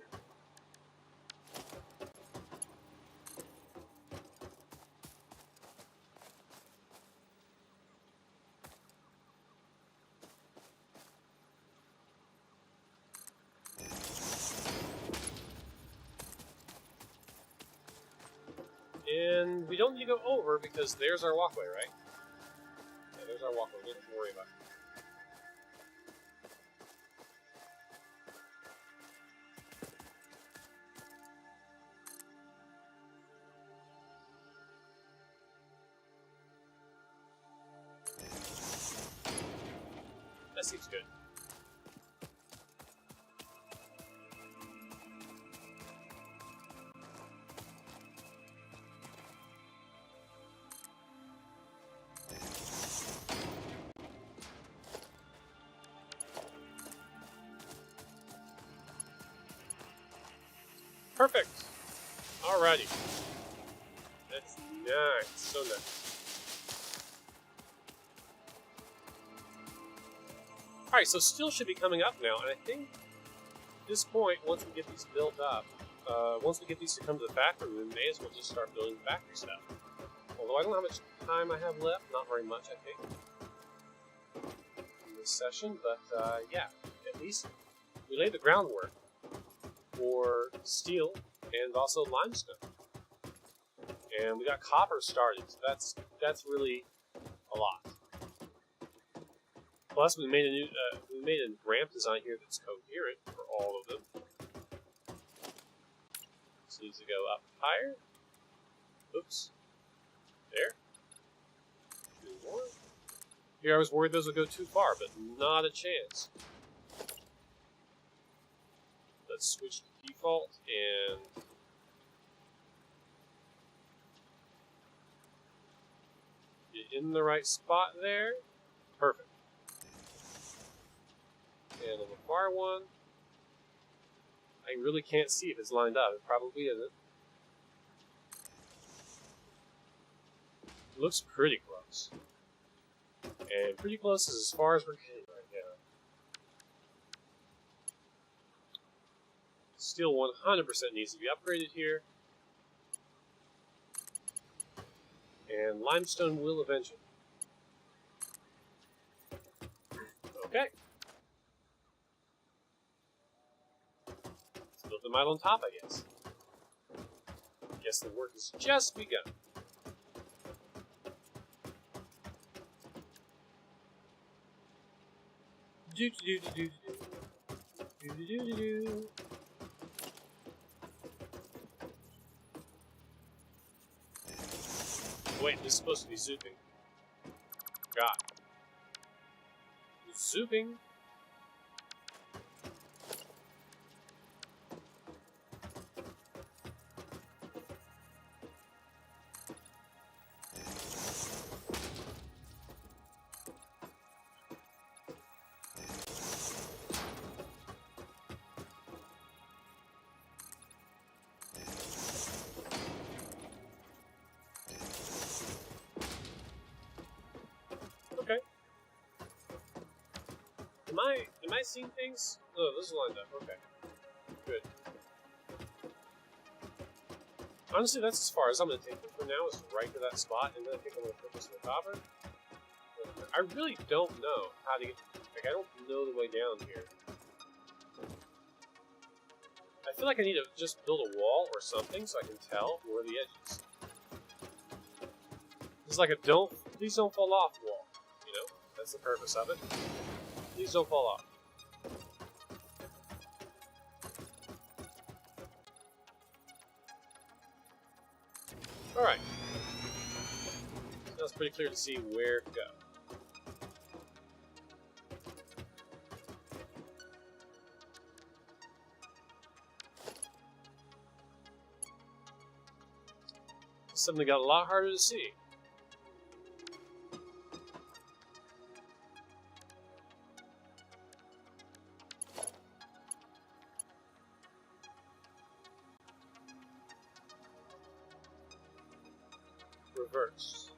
And we don't need to go over because there's our walkway, right? Yeah, there's our walkway. We don't have to worry about it. That seems good. Perfect. Alrighty. That's nice. So nice. Alright, so steel should be coming up now, and I think at this point, once we get these built up, once we get these to come to the factory, we may as well just start building the factory stuff. Although I don't know how much time I have left, not very much, I think, in this session, but yeah, at least we laid the groundwork for steel and also limestone. And we got copper started, so that's really a lot. Plus, we made a ramp design here that's coherent for all of them. This needs to go up higher. Oops. There. 2 more. Here I was worried those would go too far, but not a chance. Let's switch to default and get in the right spot there. Perfect. And on the far one, I really can't see if it's lined up. It probably isn't. It looks pretty close. And pretty close is as far as we're getting right now. Steel 100% needs to be upgraded here. And limestone will eventually. Okay. Let's build them out on top, I guess. Guess the work has just begun. Do do do do do do do do do. Wait, this is supposed to be zooping. God. Zooping. Okay. Am I seeing things? Oh, this is lined up. Okay. Good. Honestly, that's as far as I'm going to take it for now, is right to that spot, and then I think I'm going to put this in the copper. I really don't know how to get... Like, I don't know the way down here. I feel like I need to just build a wall or something so I can tell where the edge is. It's like a please don't fall off wall. You know? That's the purpose of it. Please don't fall off. Alright. Now it's pretty clear to see where to go. Something got a lot harder to see. Reverse.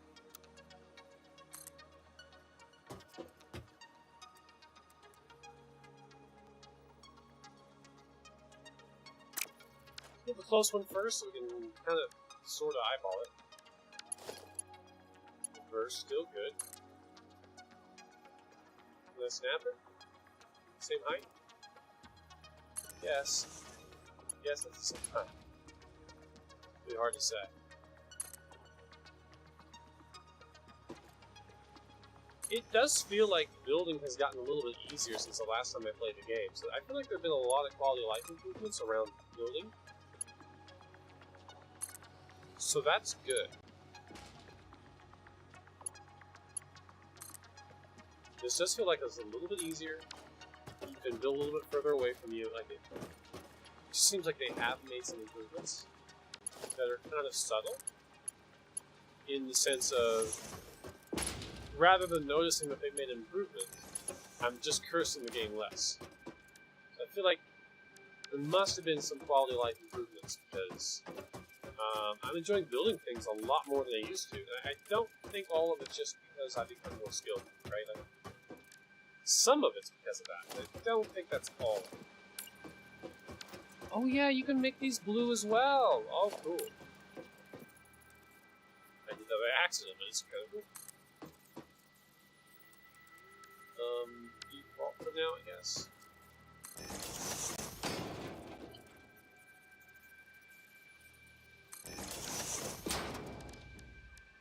Get the close one first so we can kind of sort of eyeball it. Reverse, still good. Can I snap it? Same height? Yes. Yes, that's the same height. Really hard to say. It does feel like building has gotten a little bit easier since the last time I played the game, so I feel like there have been a lot of quality of life improvements around building. So that's good. This does feel like it's a little bit easier. You can build a little bit further away from you. Like it just seems like they have made some improvements that are kind of subtle, in the sense of, rather than noticing that they've made an improvement, I'm just cursing the game less. So I feel like There must have been some quality of life improvements because I'm enjoying building things a lot more than I used to. I don't think all of it's just because I've become more skilled, right? Like, some of it's because of that. I don't think that's all. Oh yeah, you can make these blue as well. Oh, cool. I did that by accident, but it's kind of cool. Default for now, I guess.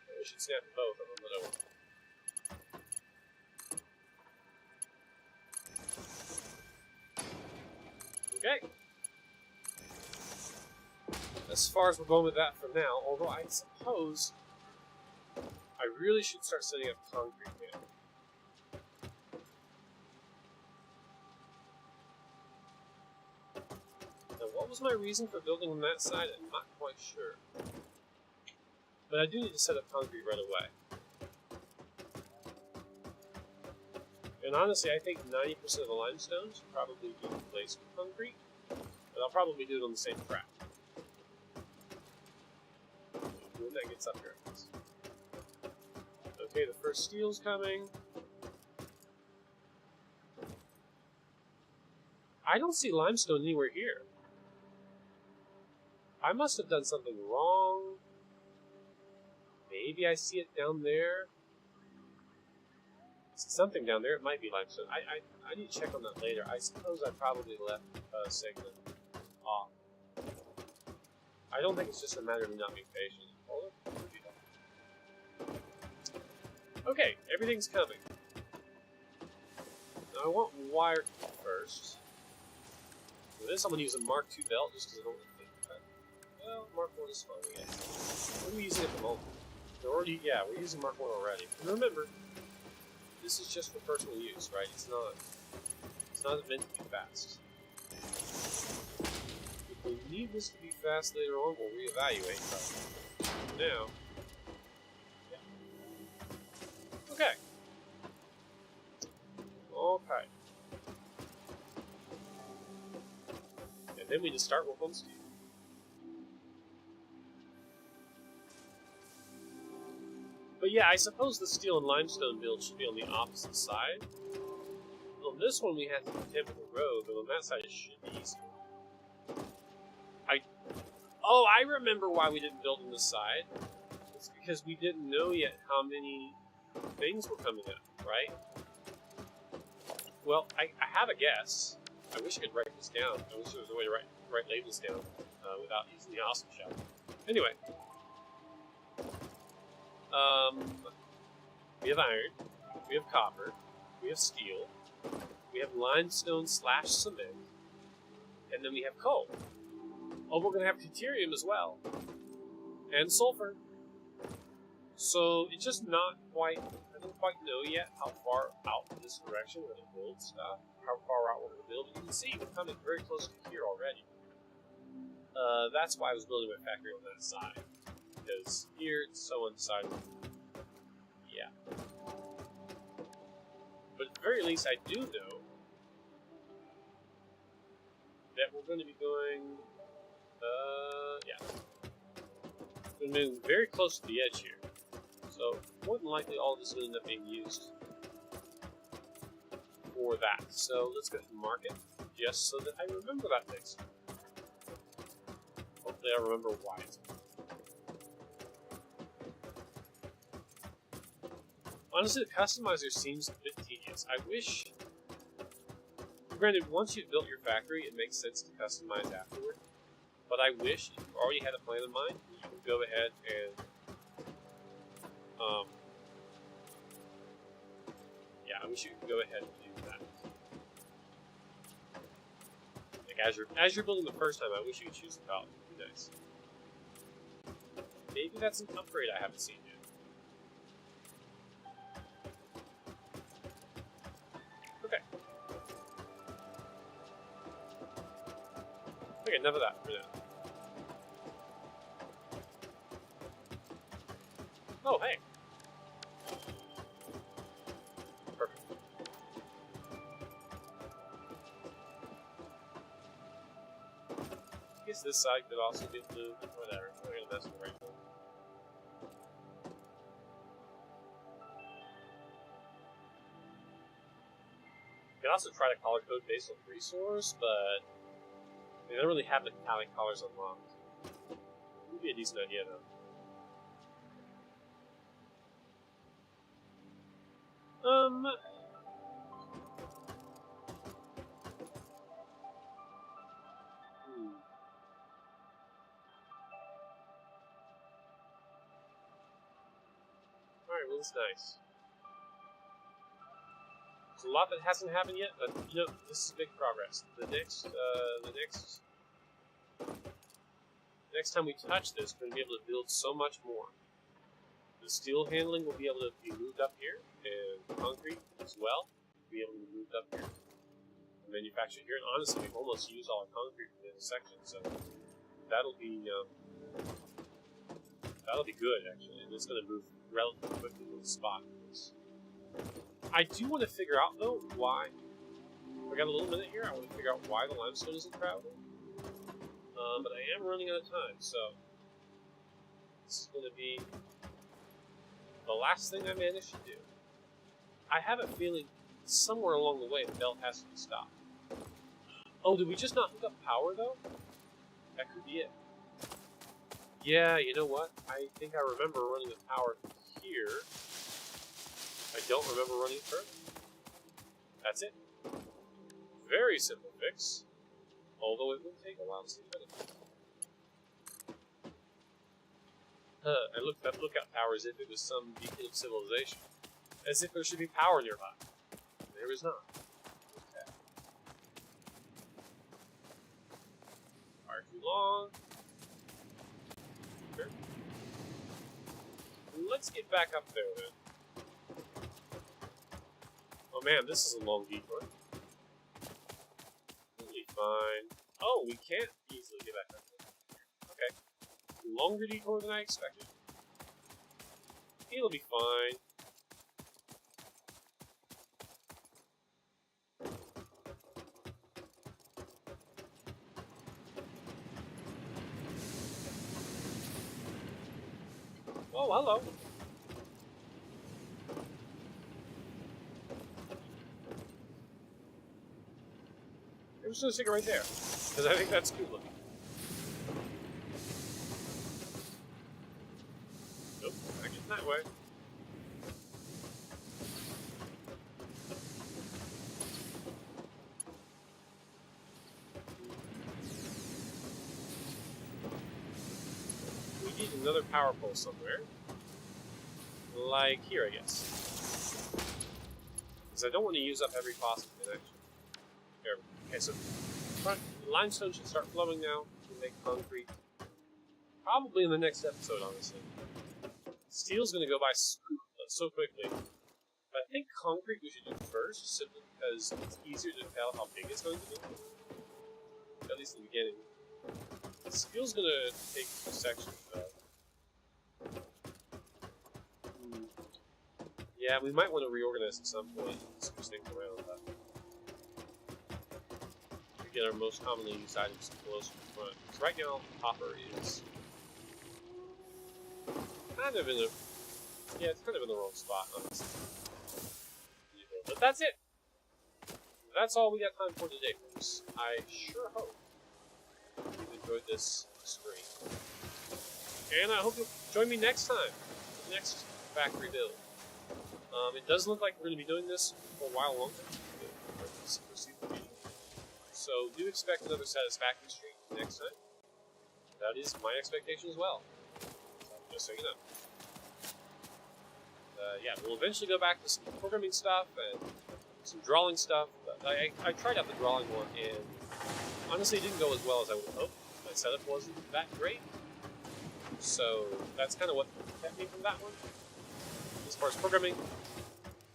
I should snap both of them, but I won't. Okay. As far as we're going with that for now, although I suppose I really should start setting up concrete now. Now, what was my reason for building on that side? I'm not quite sure. But I do need to set up concrete right away. And honestly, I think 90% of the limestone should probably be replaced with concrete. But I'll probably do it on the same track. When that gets up here, I guess. Okay, the first steel's coming. I don't see limestone anywhere here. I must have done something wrong. Maybe I see it down there. Something down there. It might be limestone. I need to check on that later. I suppose I probably left a segment off. I don't think it's just a matter of me not being patient. Okay, everything's coming. Now I want wire first. For this, I'm going to use a Mark II belt just because I don't really think that. Well, Mark I is fine, I guess. What are we using at the moment? We're using Mark I already. And remember, this is just for personal use, right? It's not meant to be fast. If we need this to be fast later on, we'll reevaluate. But for now. Okay. Okay. And then we just start work on steel. But yeah, I suppose the steel and limestone build should be on the opposite side. On this one, we have to contend with the road, but on that side, it should be easier. I remember why we didn't build on this side. It's because we didn't know yet how many things were coming up, right? Well, I have a guess. I wish I could write this down. I wish there was a way to write labels down without using the awesome shell. Anyway. We have iron, we have copper, we have steel, we have limestone / cement, and then we have coal. Oh, we're going to have deuterium as well. And sulfur. So it's just not quite, I don't quite know yet how far out in this direction we're going to build stuff, how far out we're going to build. You can see we're coming very close to here already. That's why I was building my factory on that side. Because here it's so undecided. Yeah. But at the very least, I do know that we're going to be going, we're moving very close to the edge here. So, more than likely, all of this will end up being used for that. So, let's go ahead and mark it, just so that I remember that next time. Hopefully, I remember why it's. Honestly, the customizer seems a bit tedious. I wish... Granted, once you've built your factory, it makes sense to customize afterward. But I wish, if you already had a plan in mind, you could go ahead and... I wish you could go ahead and do that. Like, as you're building the first time, I wish you could choose the palette. It would be nice. Maybe that's an upgrade I haven't seen yet. Okay, enough of that for now. Oh, hey. Perfect. guess this side could also get moved. Whatever. We're gonna mess with it right now. You can also try to color code based on resource, but I don't really have the metallic colors unlocked. It would be a decent idea though. Alright, well, that's nice. There's a lot that hasn't happened yet, but you know, this is big progress. The next time we touch this, we're going to be able to build so much more. The steel handling will be able to be moved up here, and concrete as well will be able to be moved up here. Manufactured here, and honestly, we've almost used all our concrete for this section, so that'll be good actually, and it's going to move relatively quickly to the spot. I do want to figure out though why. We got a little minute here. I want to figure out why the limestone isn't traveling. But I am running out of time, so this is going to be the last thing I managed to do. I have a feeling somewhere along the way the belt has to be stopped. Oh, did we just not hook up power though? That could be it. Yeah, you know what? I think I remember running the power here. I don't remember running it further. That's it. Very simple fix. Although it will take a while to see benefit. I looked up lookout power as if it was some beacon of civilization. As if there should be power nearby. There is not. Okay. Far too long. Sure. Let's get back up there then. Oh man, this is a long detour. It'll be fine. Oh, we can't easily get back up there. Okay. Longer detour than I expected. It'll be fine. Oh, hello. I'm just gonna stick it right there, because I think that's cool looking. Nope, not getting that way. We need another power pole somewhere. Like here, I guess. Because I don't want to use up every possible connection. There. Okay, so front limestone should start flowing now. We'll make concrete. Probably in the next episode, honestly. Steel's going to go by so quickly. But I think concrete we should do first, simply because it's easier to tell how big it's going to be. At least in the beginning. Steel's going to take 2 sections, though. Yeah, we might want to reorganize at some point. Switch things around. Get our most commonly used items close to the front. Because right now, copper is kind of in the it's kind of in the wrong spot, honestly. But that's it. That's all we got time for today, folks. I sure hope you've enjoyed this stream, and I hope you'll join me next time for the next factory build. It does look like we're going to be doing this for a while longer. So do expect another Satisfactory stream next time. That is my expectation as well. Just so you know. Yeah, we'll eventually go back to some programming stuff and some drawing stuff. I tried out the drawing one, and honestly, it didn't go as well as I would have hoped. My setup wasn't that great. So that's kind of what kept me from that one. As far as programming,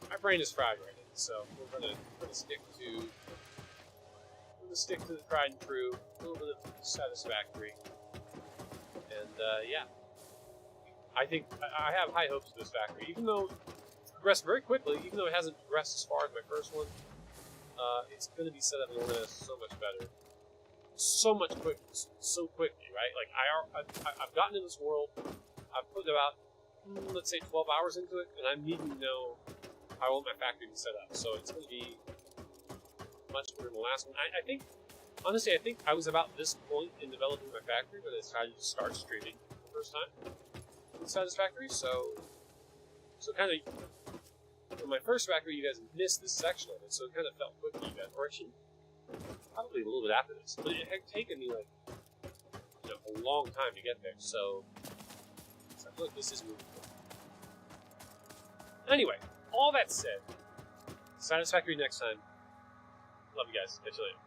my brain is fried right now, so we're gonna stick to the tried and true, a little bit of Satisfactory, and yeah, I think I have high hopes for this factory. Even though it's progressed very quickly, even though it hasn't progressed as far as my first one, it's going to be set up and organized so much better. so quickly, right? Like I've gotten in this world. I've put about let's say 12 hours into it, and I'm needing to know how I want my factory to set up. So it's going to be much quicker than the last one. I think, honestly, I think I was about this point in developing my factory when I decided to start streaming the first time in Satisfactory. So kind of, in my first factory, you guys missed this section of it, so it kind of felt quick to you guys. Or actually, probably a little bit after this, but it had taken me like a long time to get there. So I feel like this is moving forward. Anyway, all that said, Satisfactory next time. Love you guys. Catch you later.